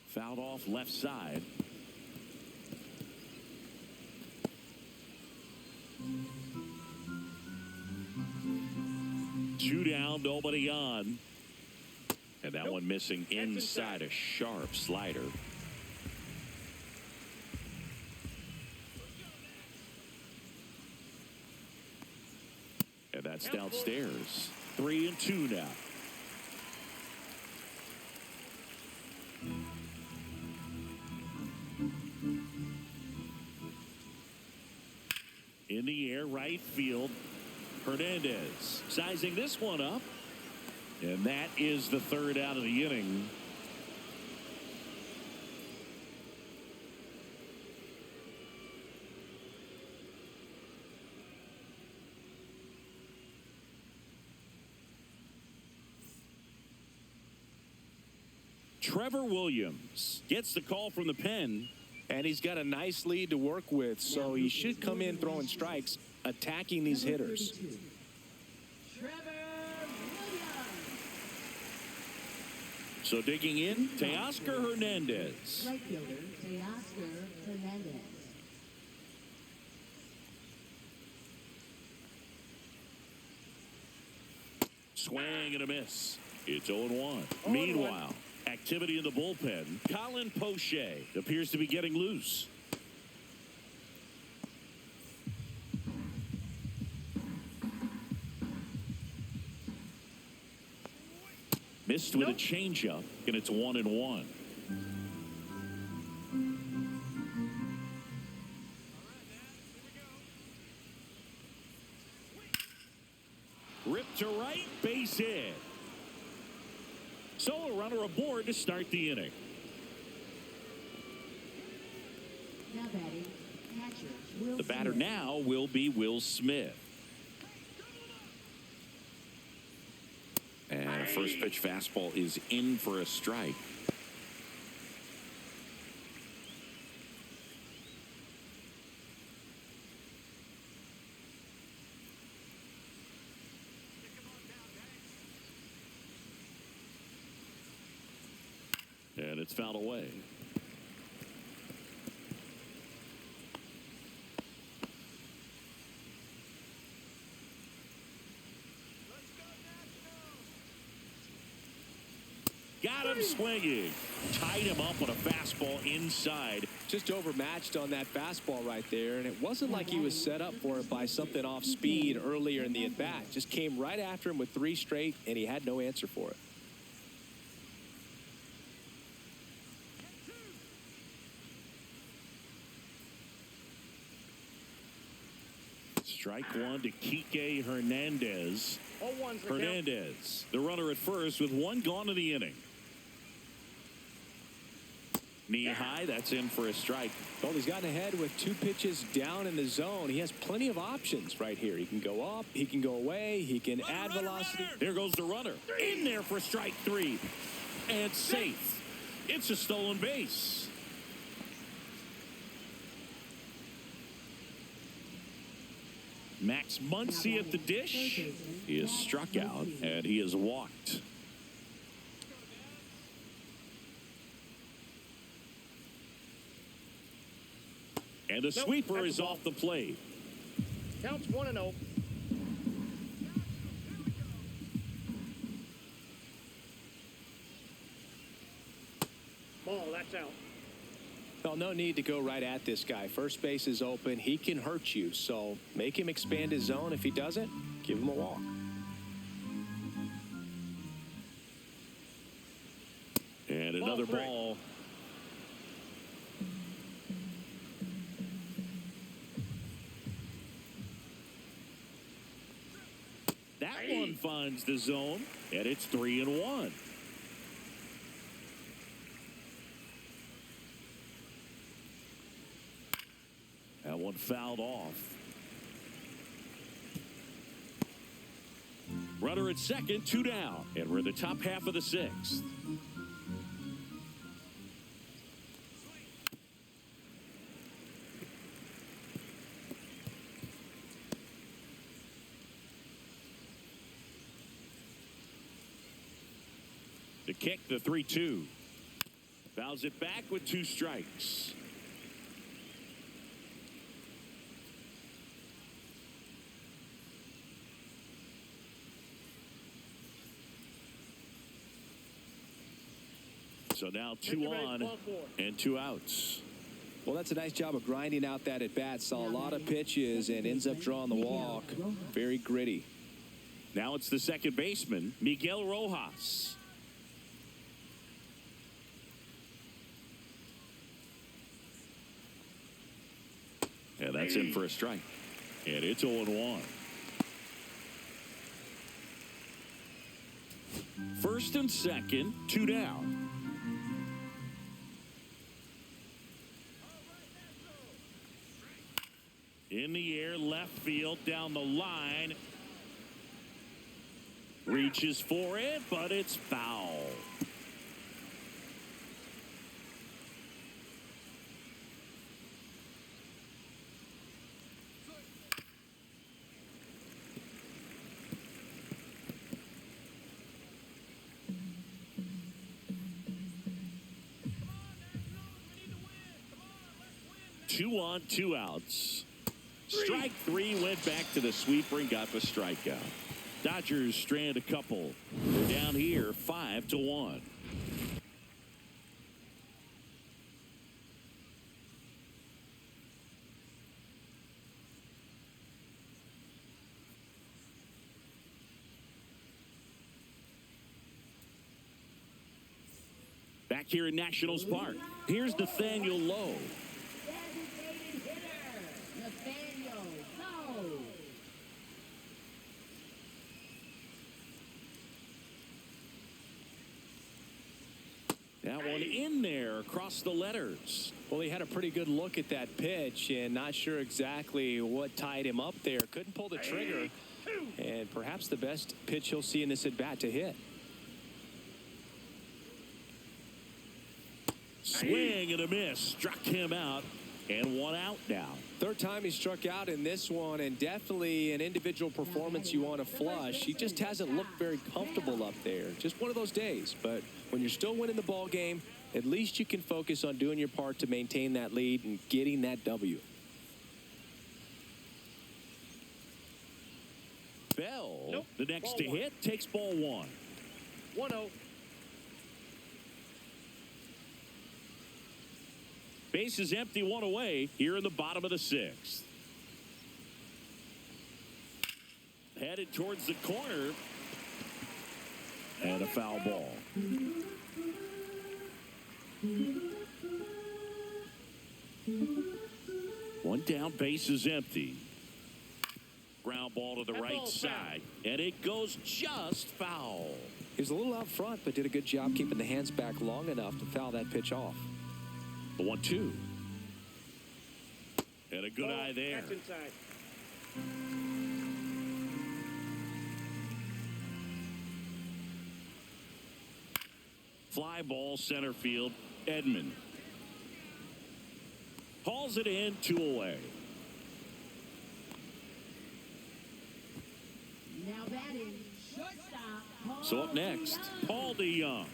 Fouled off left side. Two down, nobody on. And that one missing inside, a sharp slider. And that's downstairs. 3-2 now. In the air, right field. Hernandez sizing this one up. And that is the 3rd out of the inning. Trevor Williams gets the call from the pen. And he's got a nice lead to work with, so he should come in throwing strikes, attacking these hitters. Trevor Williams. So digging in, Teoscar Hernandez. Right fielder, Teoscar Hernandez. Swing and a miss. It's 0-1. Meanwhile, activity in the bullpen. Colin Poche appears to be getting loose. Missed with a changeup, and it's 1-1. Ripped to right, base hit. So a runner aboard to start the inning. Now batting, catcher, Will The batter Smith. now will be Will Smith. And a first pitch fastball is in for a strike. And it's fouled away. Got him swinging. Tied him up on a fastball inside. Just overmatched on that fastball right there, and it wasn't like he was set up for it by something off speed earlier in the at-bat. Just came right after him with 3 straight, and he had no answer for it. Strike one to Kike Hernandez. 0-1's the count. Hernandez, the runner at first with 1 gone in the inning. Knee high, that's in for a strike. Well, he's gotten ahead with 2 pitches down in the zone. He has plenty of options right here. He can go up, he can go away, he can add velocity. There goes the runner. In there for strike 3. And safe. It's a stolen base. Max Muncy at the dish. He is struck out and he is walked. And the sweeper is off the plate. Counts 1-0. Ball, that's out. Well, no need to go right at this guy. First base is open. He can hurt you, so make him expand his zone. If he doesn't, give him a walk. And another ball. That one finds the zone, and it's 3-1. That one fouled off. Runner at second, 2 down, and we're in the top half of the 6th. To kick the 3-2. Fouls it back with 2 strikes. So now 2 on and 2 outs. Well, that's a nice job of grinding out that at bat. Saw a lot of pitches and ends up drawing the walk. Very gritty. Now it's the second baseman, Miguel Rojas. And that's in for a strike. And it's 0-1. First and second, 2 down. In the air, left field, down the line. Reaches for it, but it's foul. Two on, 2 outs. Strike 3 went back to the sweeper and got the strikeout. Dodgers strand a couple. They're down here 5-1. Back here in Nationals Park, here's Nathaniel Lowe. Designated hitter, Nathaniel Lowe. That one in there across the letters. Well, he had a pretty good look at that pitch and not sure exactly what tied him up there. Couldn't pull the trigger. And perhaps the best pitch he'll see in this at-bat to hit. Swing and a miss. Struck him out. And one out now. Third time he struck out in this one, and definitely an individual performance you want to flush. He just hasn't looked very comfortable up there. Just one of those days. But when you're still winning the ball game, at least you can focus on doing your part to maintain that lead and getting that W. Bell, the next to hit, takes ball one. 1-0. Base is empty, one away here in the bottom of the sixth. Headed towards the corner. And a foul ball. One down, base is empty. Ground ball to the right side. And it goes just foul. He was a little out front, but did a good job keeping the hands back long enough to foul that pitch off. The 1-2. And a good eye there. That's inside. Fly ball center field. Edman hauls it in, 2 away. Now batting, shortstop. So up next, Paul DeYoung.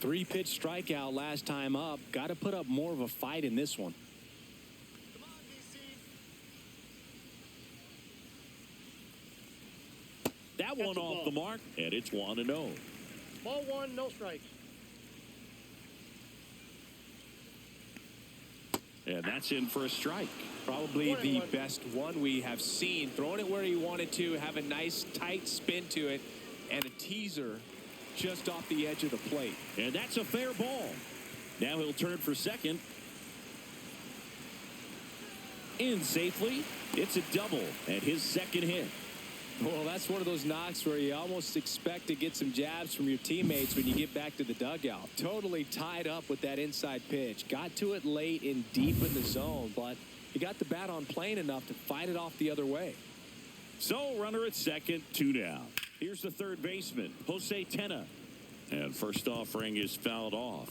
3-pitch strikeout last time up. Got to put up more of a fight in this one. That one off the mark, and it's 1-0. Ball one, no strikes. And that's in for a strike. Probably the best one we have seen. Throwing it where he wanted to, have a nice tight spin to it, and a teaser just off the edge of the plate. And that's a fair ball. Now he'll turn for second. In safely. It's a double and his second hit. Well, that's one of those knocks where you almost expect to get some jabs from your teammates when you get back to the dugout. Totally tied up with that inside pitch. Got to it late and deep in the zone, but he got the bat on plane enough to fight it off the other way. So runner at second, 2 down. Here's the third baseman, Jose Tena. And first offering is fouled off.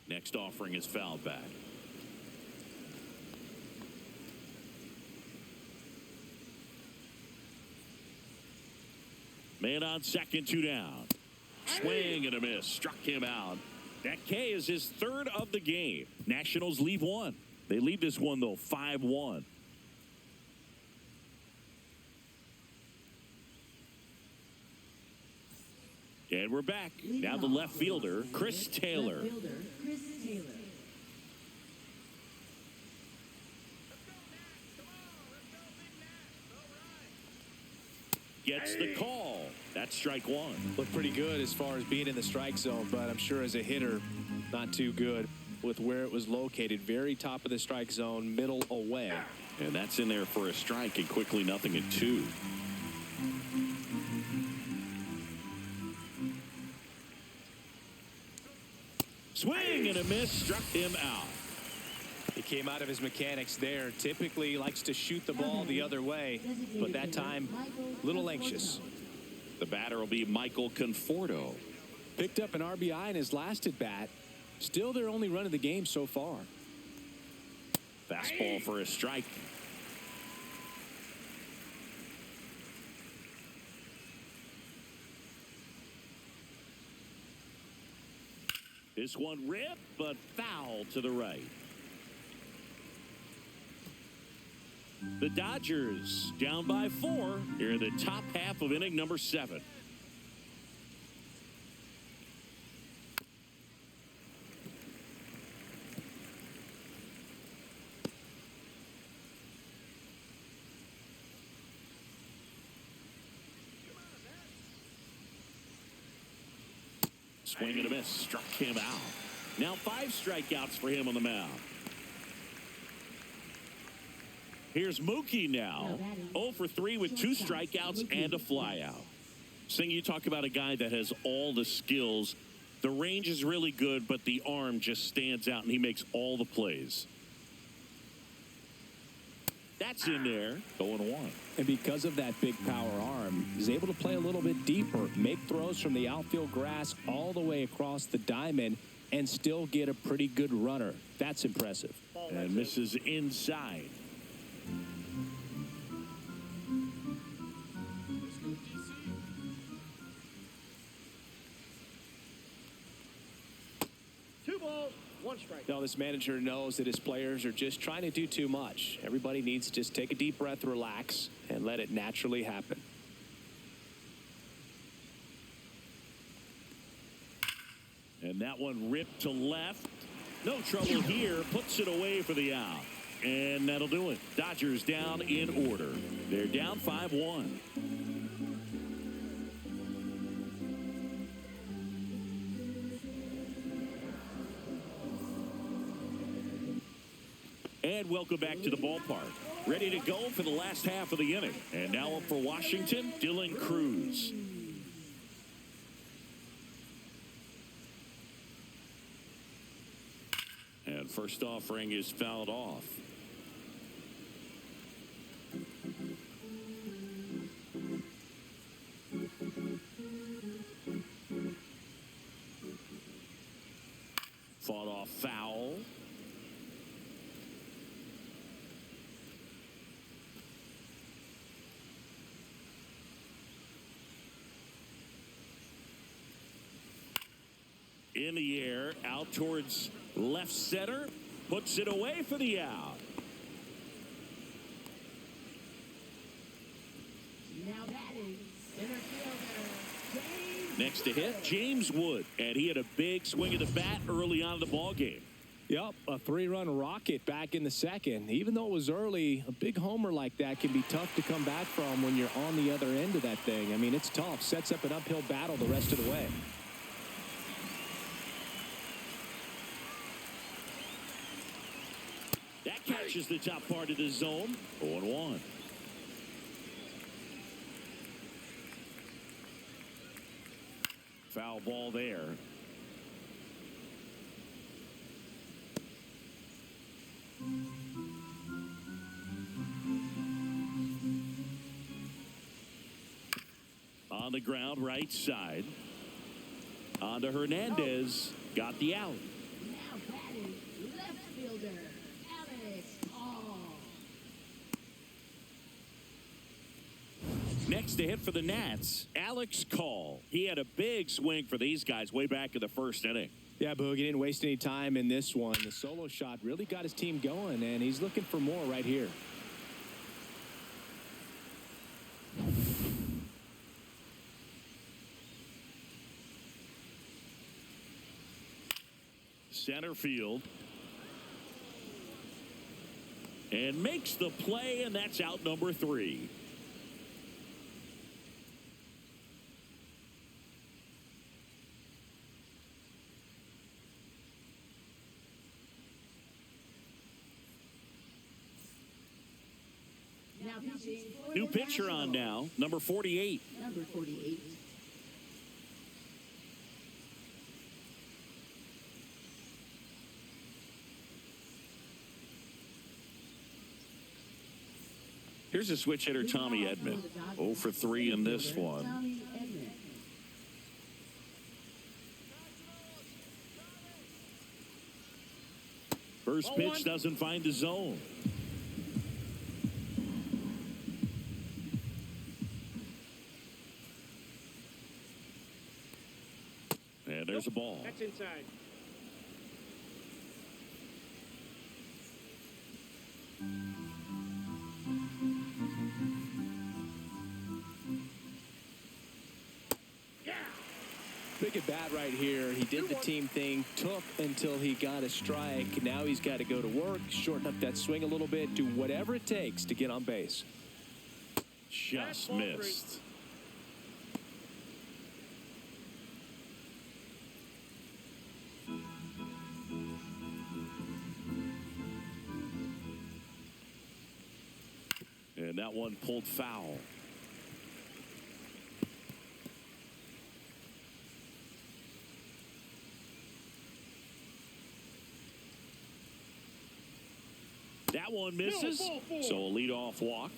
Next offering is fouled back. Man on second, 2 down. Swing and a miss. Struck him out. That K is his third of the game. Nationals leave one. They lead this one, though, 5-1. And we're back. Now the left fielder, Chris Taylor. Gets the call. That's strike one. Looked pretty good as far as being in the strike zone, but I'm sure as a hitter, not too good with where it was located. Very top of the strike zone, middle away. And that's in there for a strike, and quickly 0-2. Swing and a miss, struck him out. He came out of his mechanics there. Typically likes to shoot the ball the other way, but that time, a little anxious. The batter will be Michael Conforto. Picked up an RBI in his last at bat. Still their only run of the game so far. Fastball for a strike. This one ripped, but foul to the right. The Dodgers down by 4 here in the top half of inning number 7. Swing and a miss, struck him out. Now 5 strikeouts for him on the mound. Here's Mookie now. 0 for 3 with 2 strikeouts and a flyout. Sing, you talk about a guy that has all the skills. The range is really good, but the arm just stands out, and he makes all the plays. That's in there. 0-1. And because of that big power arm, he's able to play a little bit deeper, make throws from the outfield grass all the way across the diamond, and still get a pretty good runner. That's impressive. And misses inside. No, this manager knows that his players are just trying to do too much. Everybody needs to just take a deep breath, relax, and let it naturally happen. And that one ripped to left. No trouble here. Puts it away for the out. And that'll do it. Dodgers down in order. They're down 5-1. And welcome back to the ballpark. Ready to go for the last half of the inning. And now up for Washington, Dylan Cruz. And first offering is fouled off. Fought off foul. In the air, out towards left center, puts it away for the out. Now batting, center fielder, James. Next to hit, James Wood, and he had a big swing of the bat early on in the ball game. Yep, a 3-run rocket back in the second. Even though it was early, a big homer like that can be tough to come back from when you're on the other end of that thing. I mean, it's tough. Sets up an uphill battle the rest of the way. That catches the top part of the zone. 0-1. Foul ball there. On the ground, right side. On to Hernandez. Got the out. Now batting, left fielder, Alex Hall. Next to hit for the Nats, Alex Call. He had a big swing for these guys way back in the first inning. Yeah, Boog, he didn't waste any time in this one. The solo shot really got his team going, and he's looking for more right here. Center field. And makes the play, and that's out number 3. Now pitching for New the pitcher on Nationals. now, number 48. Number 48. Here's a switch hitter, Tommy Edman. 0 for 3 in this one. Tommy Edman. First pitch doesn't find the zone. And there's a ball. That's inside. Big at bat right here. He did the team thing, took until he got a strike. Now he's got to go to work, shorten up that swing a little bit, do whatever it takes to get on base. Just missed. And that one pulled foul. That one misses. So a leadoff walk.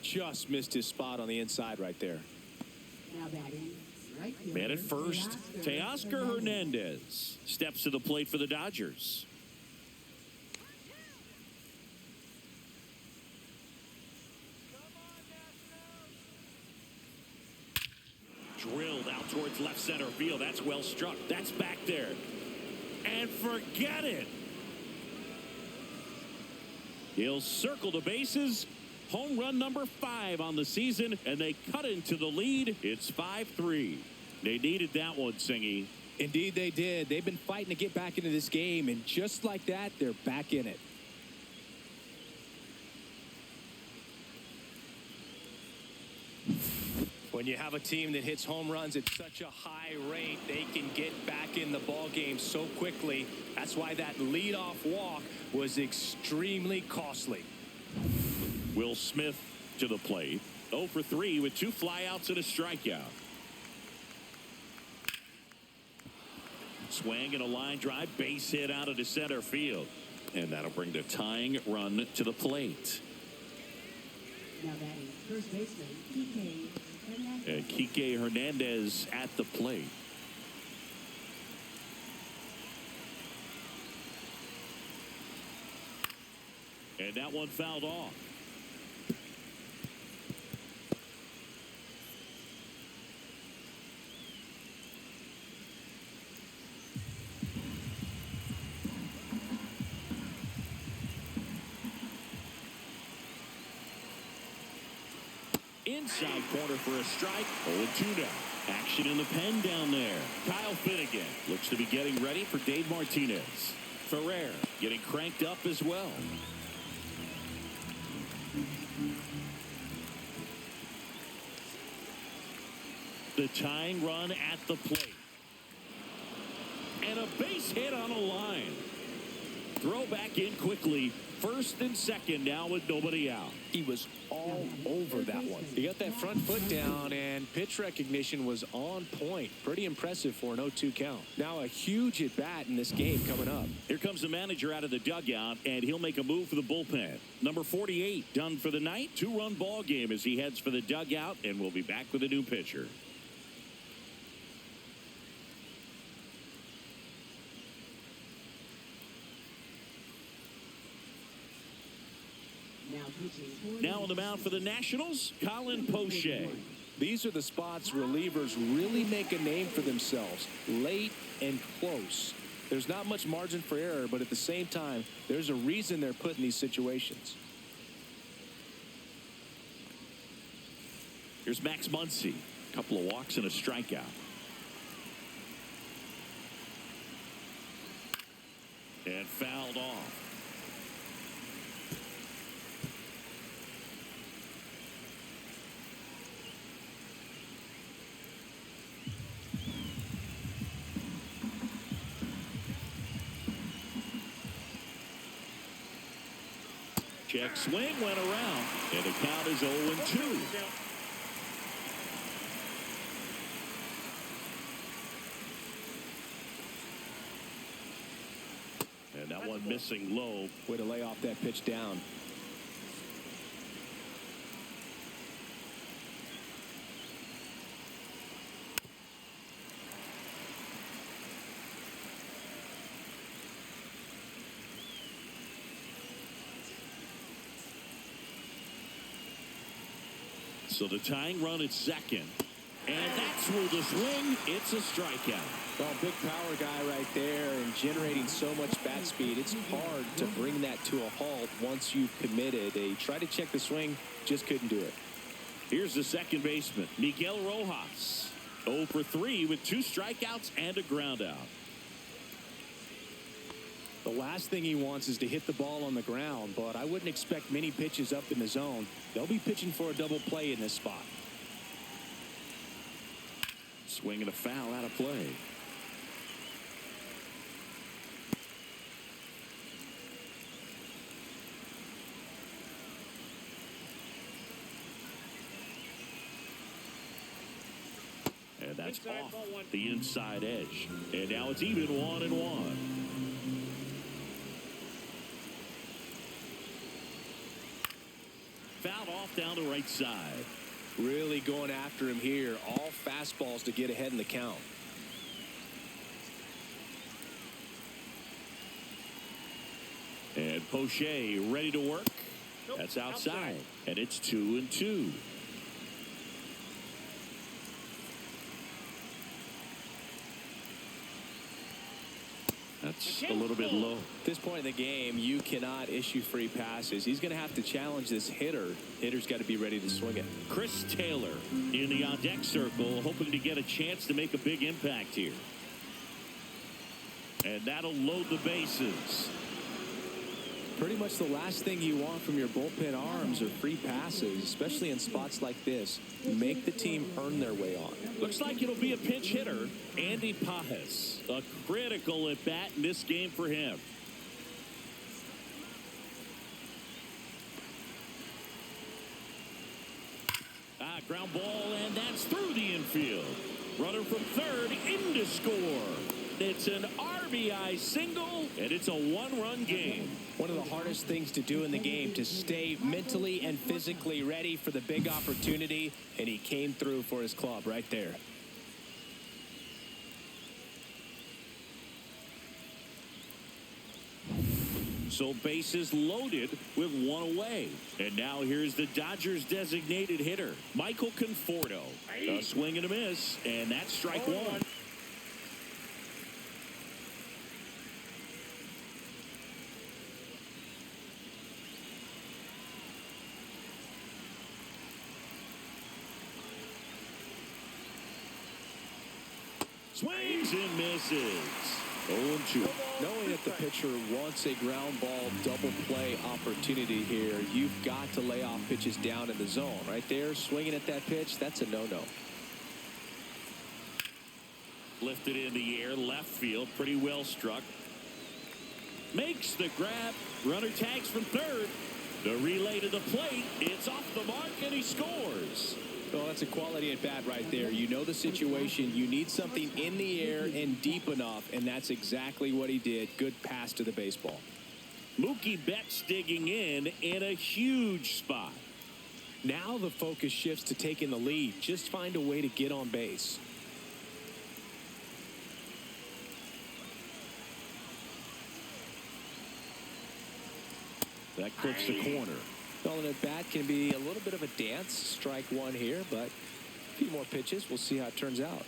Just missed his spot on the inside right there. Now batting, right fielder, Man at first, Teoscar Hernandez steps to the plate for the Dodgers. Drilled out towards left center field. That's well struck. That's back there. And forget it. He'll circle the bases. Home run number 5 on the season, and they cut into the lead. It's 5-3. They needed that one, Singy. Indeed they did. They've been fighting to get back into this game, and just like that, they're back in it. When you have a team that hits home runs at such a high rate, they can get back in the ball game so quickly. That's why that leadoff walk was extremely costly. Will Smith to the plate. 0 for 3 with 2 flyouts and a strikeout. Swing and a line drive, base hit out of the center field. And that'll bring the tying run to the plate. Now batting, first baseman, Kike Hernandez. And Kike Hernandez at the plate. And that one fouled off. Inside corner for a strike. 0-2 now. Action in the pen down there. Kyle Finnegan looks to be getting ready for Dave Martinez. Ferrer getting cranked up as well. The tying run at the plate. And a base hit on a line. Throw back in quickly. First and second now with nobody out. He was all over that one. He got that front foot down, and pitch recognition was on point. Pretty impressive for an 0-2 count. Now a huge at bat in this game coming up. Here comes the manager out of the dugout, and he'll make a move for the bullpen. Number 48 done for the night. 2-run ball game as he heads for the dugout, and we'll be back with a new pitcher. Now on the mound for the Nationals, Colin Poche. These are the spots relievers really make a name for themselves. Late and close. There's not much margin for error, but at the same time, there's a reason they're put in these situations. Here's Max Muncy. A couple of walks and a strikeout. And fouled off. Check swing went around, and the count is 0-2. And that one missing low. Way to lay off that pitch down. So the tying run at second. And that's through the swing. It's a strikeout. Well, big power guy right there and generating so much bat speed. It's hard to bring that to a halt once you've committed. They tried to check the swing, just couldn't do it. Here's the second baseman, Miguel Rojas. 0 for 3 with 2 strikeouts and a ground out. The last thing he wants is to hit the ball on the ground, but I wouldn't expect many pitches up in the zone. They'll be pitching for a double play in this spot. Swing and a foul out of play. That's off the inside edge. And now it's even 1-1. Fouled off down the right side. Really going after him here. All fastballs to get ahead in the count. And Poche ready to work. That's outside. And it's 2-2. That's a little bit low. At this point in the game, you cannot issue free passes. He's going to have to challenge this hitter. Hitter's got to be ready to swing it. Chris Taylor in the on-deck circle, hoping to get a chance to make a big impact here. And that'll load the bases. Pretty much the last thing you want from your bullpen arms are free passes, especially in spots like this. Make the team earn their way on. Looks like it'll be a pinch hitter, Andy Pajes. A critical at bat in this game for him. Ground ball, and that's through the infield. Runner from third in to score. It's an RBI single, and it's a one-run game. One of the hardest things to do in the game, to stay mentally and physically ready for the big opportunity, and he came through for his club right there. So bases loaded with one away. And now here's the Dodgers designated hitter, Michael Conforto. A swing and a miss, and that's strike one. Swings and misses. 0-2. Knowing that the pitcher wants a ground ball double play opportunity here, you've got to lay off pitches down in the zone. Right there, swinging at that pitch, that's a no-no. Lifted in the air, left field, pretty well struck. Makes the grab. Runner tags from third. The relay to the plate. It's off the mark, and he scores. Well, that's a quality at bat right there. You know the situation. You need something in the air and deep enough, and that's exactly what he did. Good pass to the baseball. Mookie Betts digging in a huge spot. Now the focus shifts to taking the lead. Just find a way to get on base. That clips the corner. Well, an at-bat can be a little bit of a dance. Strike one here, but a few more pitches. We'll see how it turns out.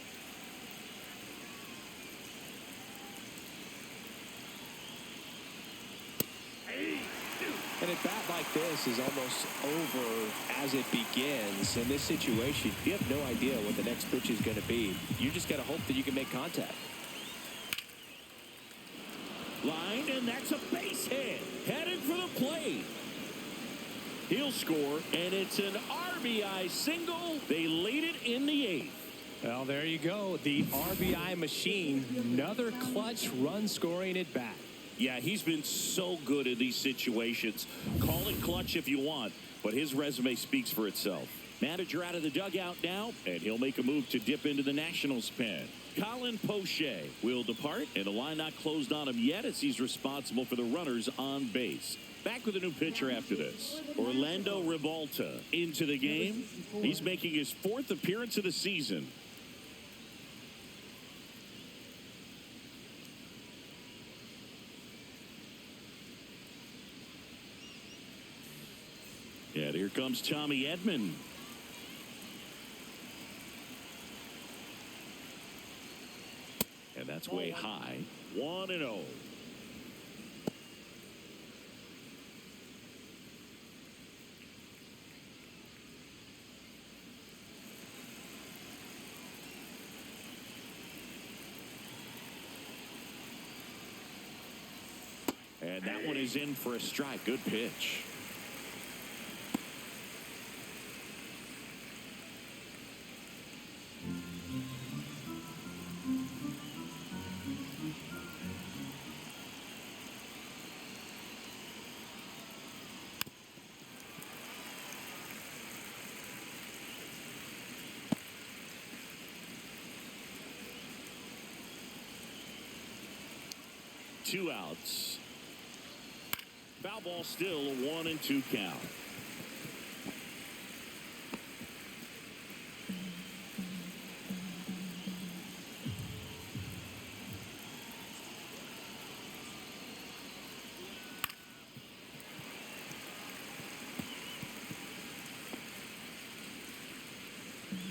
An at-bat like this is almost over as it begins. In this situation, you have no idea what the next pitch is going to be. You just got to hope that you can make contact. Line, and that's a base hit. Headed for the plate. He'll score, and it's an RBI single. They lead it in the eighth. Well, there you go. The RBI machine. Another clutch run scoring at bat. Yeah, he's been so good in these situations. Call it clutch if you want, but his resume speaks for itself. Manager out of the dugout now, and he'll make a move to dip into the Nationals pen. Colin Poche will depart, and the line not closed on him yet as he's responsible for the runners on base. Back with a new pitcher after this. Orlando Ribalta into the game. He's making his fourth appearance of the season. And here comes Tommy Edman. And that's way high. 1-0. And that one is in for a strike. Good pitch. 2 outs. Foul ball still a 1-2 count.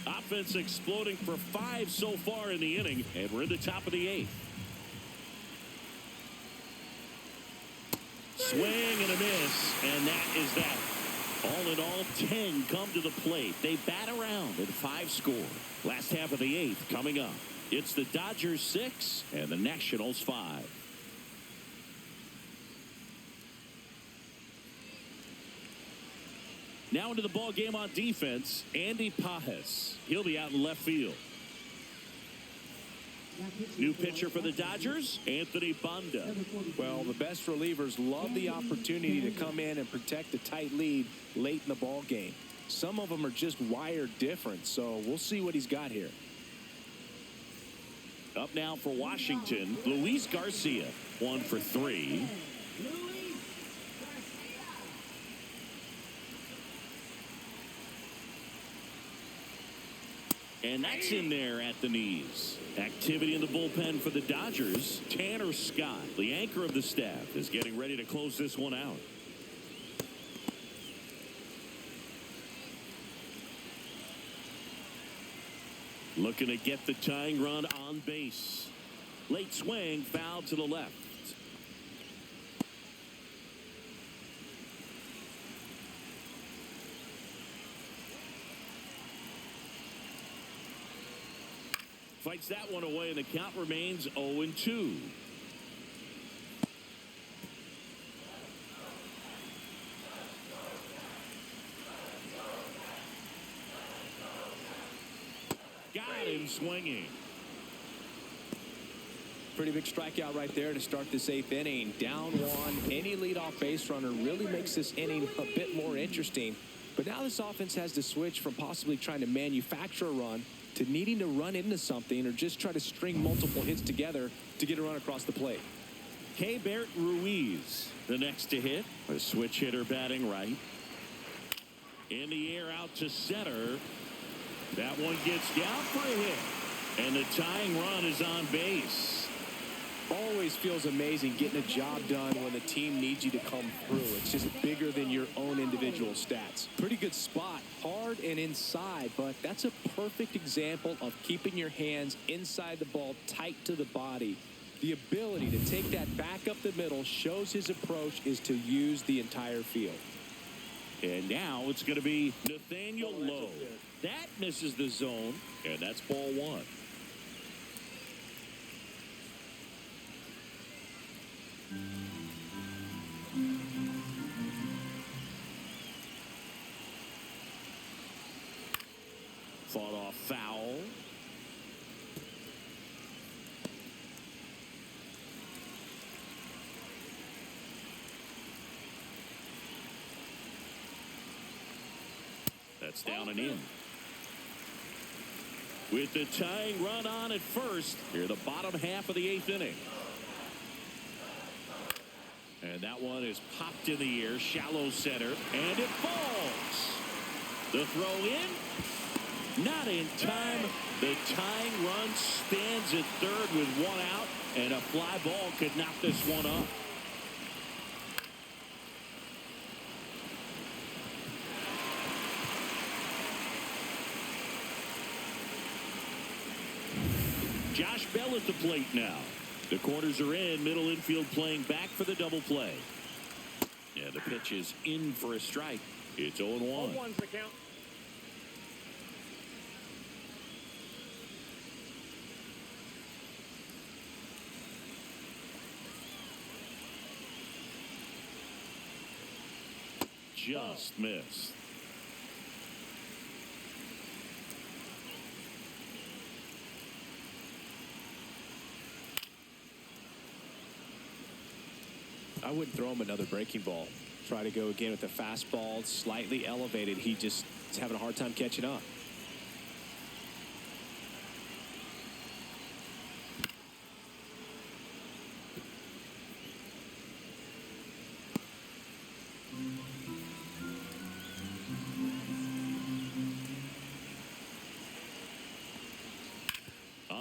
Offense exploding for 5 so far in the inning, and we're in the top of the 8th. Swing and a miss, and that is that. All in all, 10 come to the plate. They bat around and 5 score. Last half of the 8th coming up. It's the Dodgers 6 and the Nationals 5. Now into the ball game on defense, Andy Pajes. He'll be out in left field. New pitcher for the Dodgers, Anthony Banda. Well, the best relievers love the opportunity to come in and protect a tight lead late in the ball game. Some of them are just wired different, so we'll see what he's got here. Up now for Washington, Luis Garcia, 1 for 3. And that's in there at the knees. Activity in the bullpen for the Dodgers. Tanner Scott, the anchor of the staff, is getting ready to close this one out. Looking to get the tying run on base. Late swing, foul to the left. Fights that one away, and the count remains 0-2. Got him swinging. Pretty big strikeout right there to start this 8th inning. Down 1. Any leadoff base runner really makes this inning a bit more interesting. But now this offense has to switch from possibly trying to manufacture a run to needing to run into something or just try to string multiple hits together to get a run across the plate. Keibert Ruiz, the next to hit. A switch hitter batting right. In the air out to center. That one gets down for a hit. And the tying run is on base. Always feels amazing getting a job done when the team needs you to come through. It's just bigger than your own individual stats. Pretty good spot, hard and inside, but that's a perfect example of keeping your hands inside the ball tight to the body. The ability to take that back up the middle shows his approach is to use the entire field. And now it's going to be Nathaniel Lowe. That misses the zone, and that's ball 1. Fought off foul. That's down and in. With the tying run on at first, here the bottom half of the 8th inning. And that one is popped in the air, shallow center, and it falls. The throw in, not in time. The tying run stands at third with 1 out, and a fly ball could knock this one up. Josh Bell at the plate now. The corners are in. Middle infield playing back for the double play. Yeah, the pitch is in for a strike. It's 0-1. 0-1's the count. Just missed. I wouldn't throw him another breaking ball. Try to go again with the fastball, slightly elevated. He just is having a hard time catching up.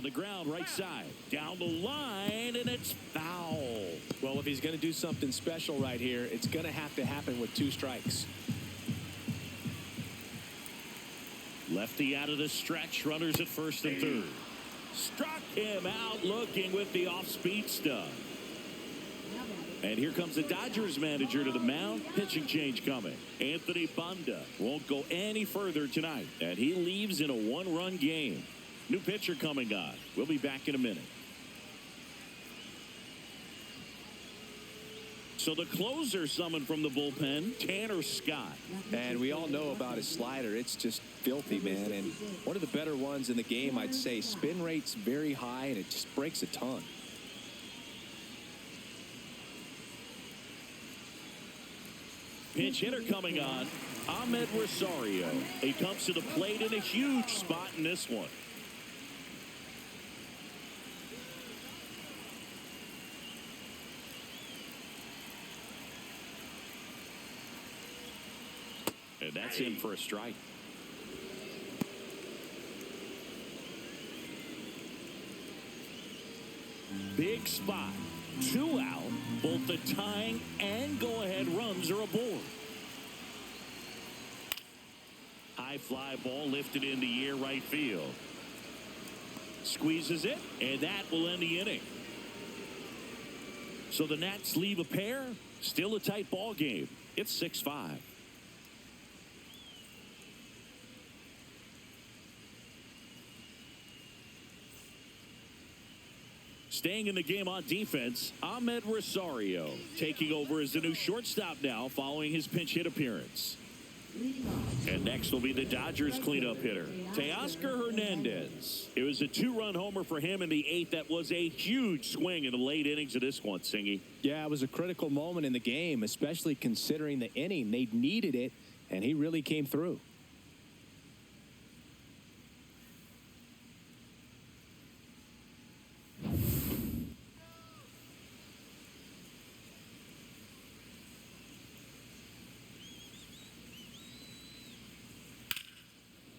the ground, right side. Down the line, and it's foul. Well, if he's going to do something special right here, it's going to have to happen with 2 strikes. Lefty out of the stretch. Runners at first and third. Struck him out looking with the off-speed stuff. And here comes the Dodgers manager to the mound. Pitching change coming. Anthony Banda won't go any further tonight. And he leaves in a 1-run game. New pitcher coming on. We'll be back in a minute. So the closer summoned from the bullpen, Tanner Scott. And we all know about his slider. It's just filthy, man. And one of the better ones in the game, I'd say. Spin rate's very high, and it just breaks a ton. Pinch hitter coming on, Ahmed Rosario. He comes to the plate in a huge spot in this one. And that's in for a strike. Big spot. 2 out. Both the tying and go-ahead runs are aboard. High fly ball lifted in the air right field. Squeezes it, and that will end the inning. So the Nats leave a pair. Still a tight ball game. It's 6-5. Staying in the game on defense, Ahmed Rosario taking over as the new shortstop now following his pinch hit appearance. And next will be the Dodgers cleanup hitter, Teoscar Hernandez. It was a 2-run homer for him in the 8th. That was a huge swing in the late innings of this one, Singy. Yeah, it was a critical moment in the game, especially considering the inning. They needed it, and he really came through.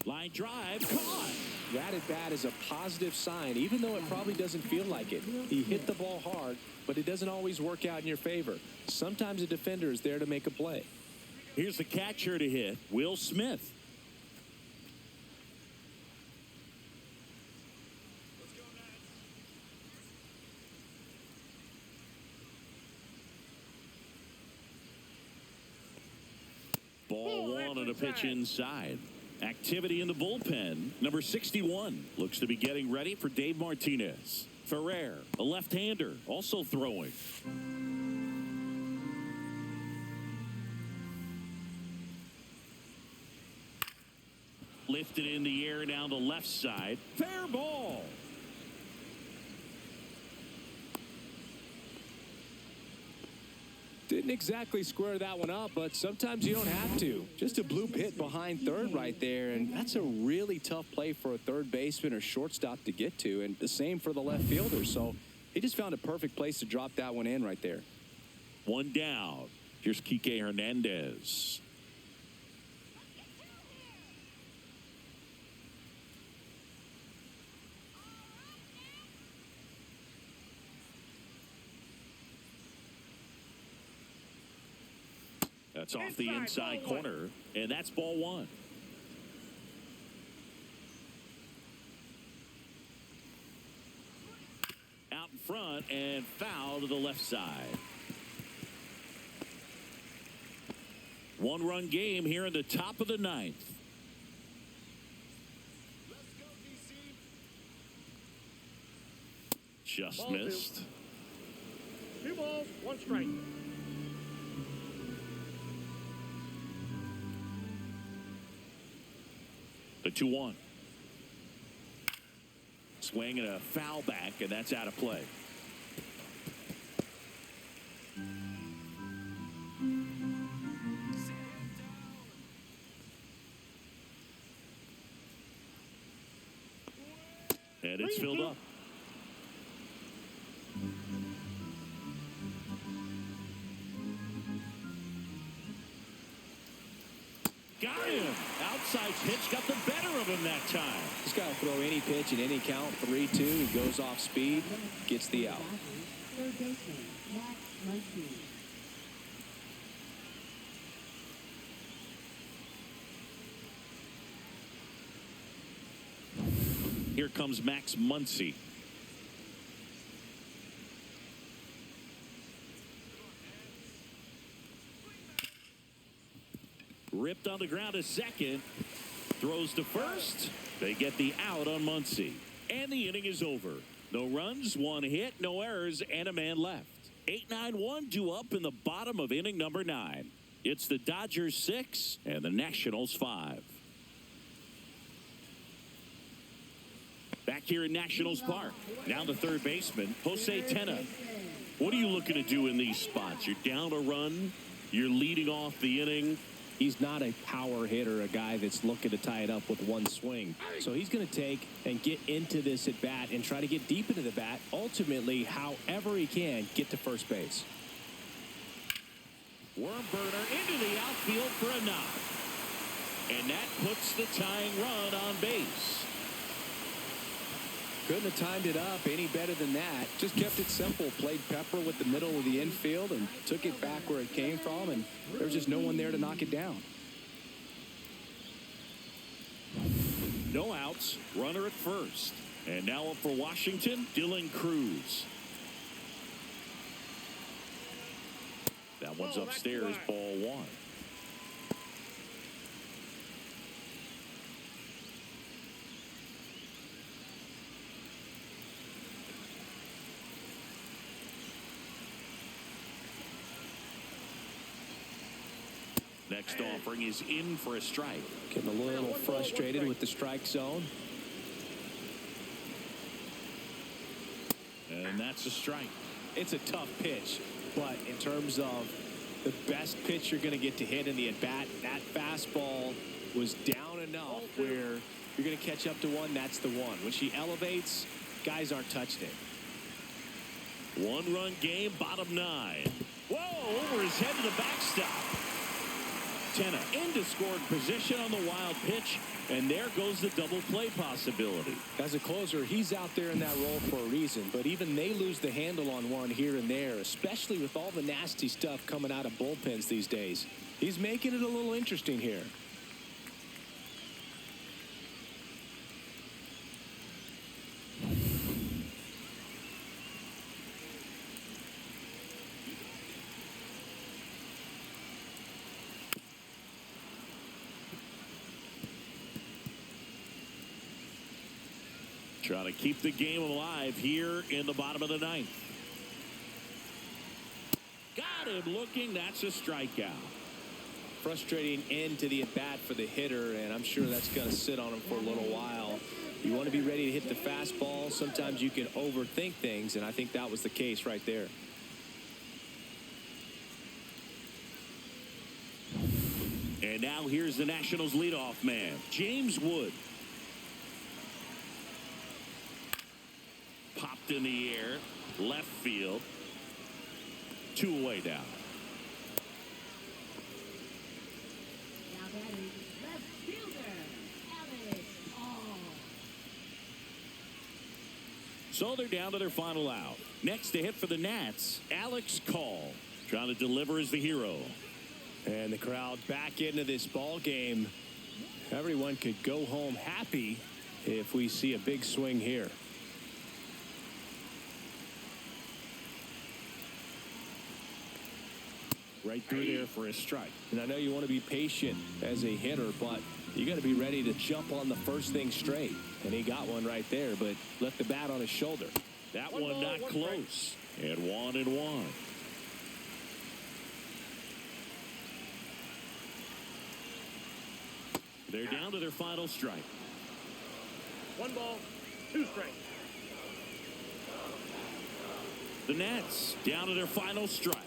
Line drive, caught. That at bat is a positive sign, even though it probably doesn't feel like it. He hit the ball hard, but it doesn't always work out in your favor. Sometimes a defender is there to make a play. Here's the catcher to hit, Will Smith. Ball 1 and a pitch inside. Activity in the bullpen. Number 61 looks to be getting ready for Dave Martinez. Ferrer, a left-hander, also throwing. Lifted in the air down the left side. Fair ball. Didn't exactly square that one up, but sometimes you don't have to. Just a bloop hit behind third right there, and that's a really tough play for a third baseman or shortstop to get to, and the same for the left fielder. So he just found a perfect place to drop that one in right there. 1 down. Here's Kike Hernandez. That's off the inside corner, and that's ball 1. Out in front and foul to the left side. 1-run game here in the top of the 9th. Just Ball missed. 2 balls, 1 strike. The 2-1. Swing and a foul back, and that's out of play. And it's filled up. Got him. Out outside pitch got the better of him that time. He's got to throw any pitch in any count. 3-2. He goes off speed, gets the out. Third baseman, Max Muncy. Here comes Max Muncy. Ripped on the ground to second. Throws to first. They get the out on Muncy. And the inning is over. No runs, 1 hit, no errors, and a man left. 8-9-1 due up in the bottom of inning number 9. It's the Dodgers 6 and the Nationals 5. Back here in Nationals Park. Now the third baseman, Jose Tena. What are you looking to do in these spots? You're down a run. You're leading off the inning. He's not a power hitter, a guy that's looking to tie it up with one swing. So he's going to take and get into this at bat and try to get deep into the bat. Ultimately, however he can, get to first base. Worm burner into the outfield for a knock. And that puts the tying run on base. Couldn't have timed it up any better than that. Just kept it simple. Played pepper with the middle of the infield and took it back where it came from. And there was just no one there to knock it down. No outs. Runner at first. And now up for Washington, Dylan Cruz. That one's upstairs, ball 1. Next offering is in for a strike. Getting a little frustrated with the strike zone. And that's a strike. It's a tough pitch, but in terms of the best pitch you're going to get to hit in the at-bat, that fastball was down enough where you're going to catch up to one. That's the one. When she elevates, guys aren't touching it. 1-run game, bottom 9. Whoa, over his head to the backstop. Tena into scoring position on the wild pitch, and there goes the double play possibility. As a closer, he's out there in that role for a reason, but even they lose the handle on one here and there, especially with all the nasty stuff coming out of bullpens these days. He's making it a little interesting here. Trying to keep the game alive here in the bottom of the 9th. Got him looking. That's a strikeout. Frustrating end to the at-bat for the hitter, and I'm sure that's going to sit on him for a little while. You want to be ready to hit the fastball. Sometimes you can overthink things, and I think that was the case right there. And now here's the Nationals leadoff man, James Wood. Popped in the air, left field. 2 away now. Now batting, left fielder, Alex Hall. So they're down to their final out. Next to hit for the Nats, Alex Call. Trying to deliver as the hero. And the crowd back into this ball game. Everyone could go home happy if we see a big swing here. Right through there for a strike. And I know you want to be patient as a hitter, but you got to be ready to jump on the first thing straight. And he got one right there, but left the bat on his shoulder. That one not close. And 1-1. They're down to their final strike. 1 ball, 2 strikes. The Nats down to their final strike.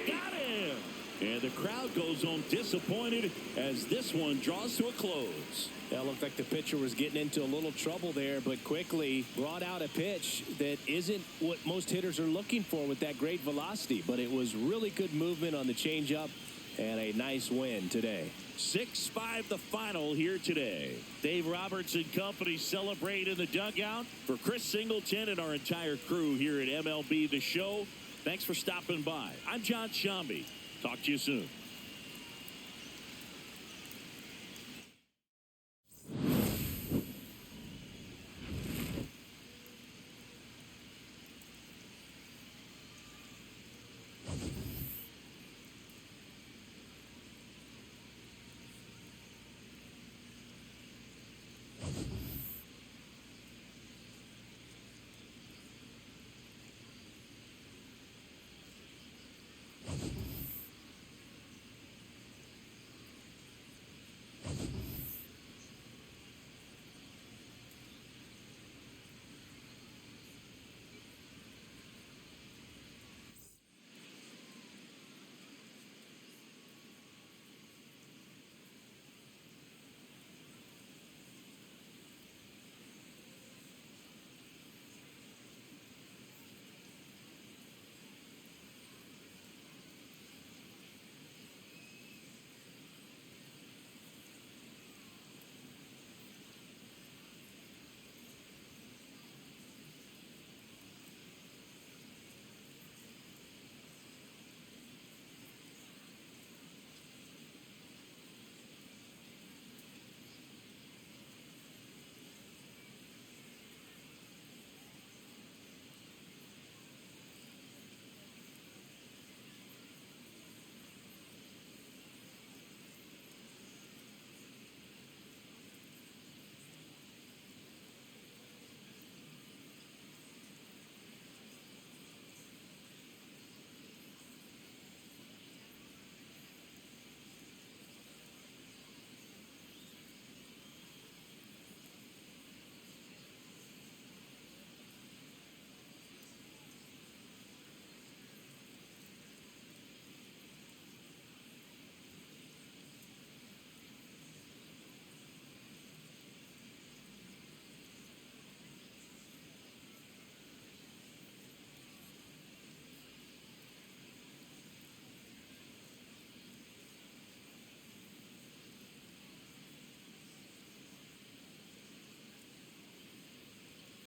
Got him! And the crowd goes home disappointed as this one draws to a close. That looked like the pitcher was getting into a little trouble there, but quickly brought out a pitch that isn't what most hitters are looking for with that great velocity. But it was really good movement on the changeup. and a nice win today. 6-5 the final here today. Dave Roberts and company celebrate in the dugout. For Chris Singleton and our entire crew here at MLB The Show, thanks for stopping by. I'm John Shambi. Talk to you soon.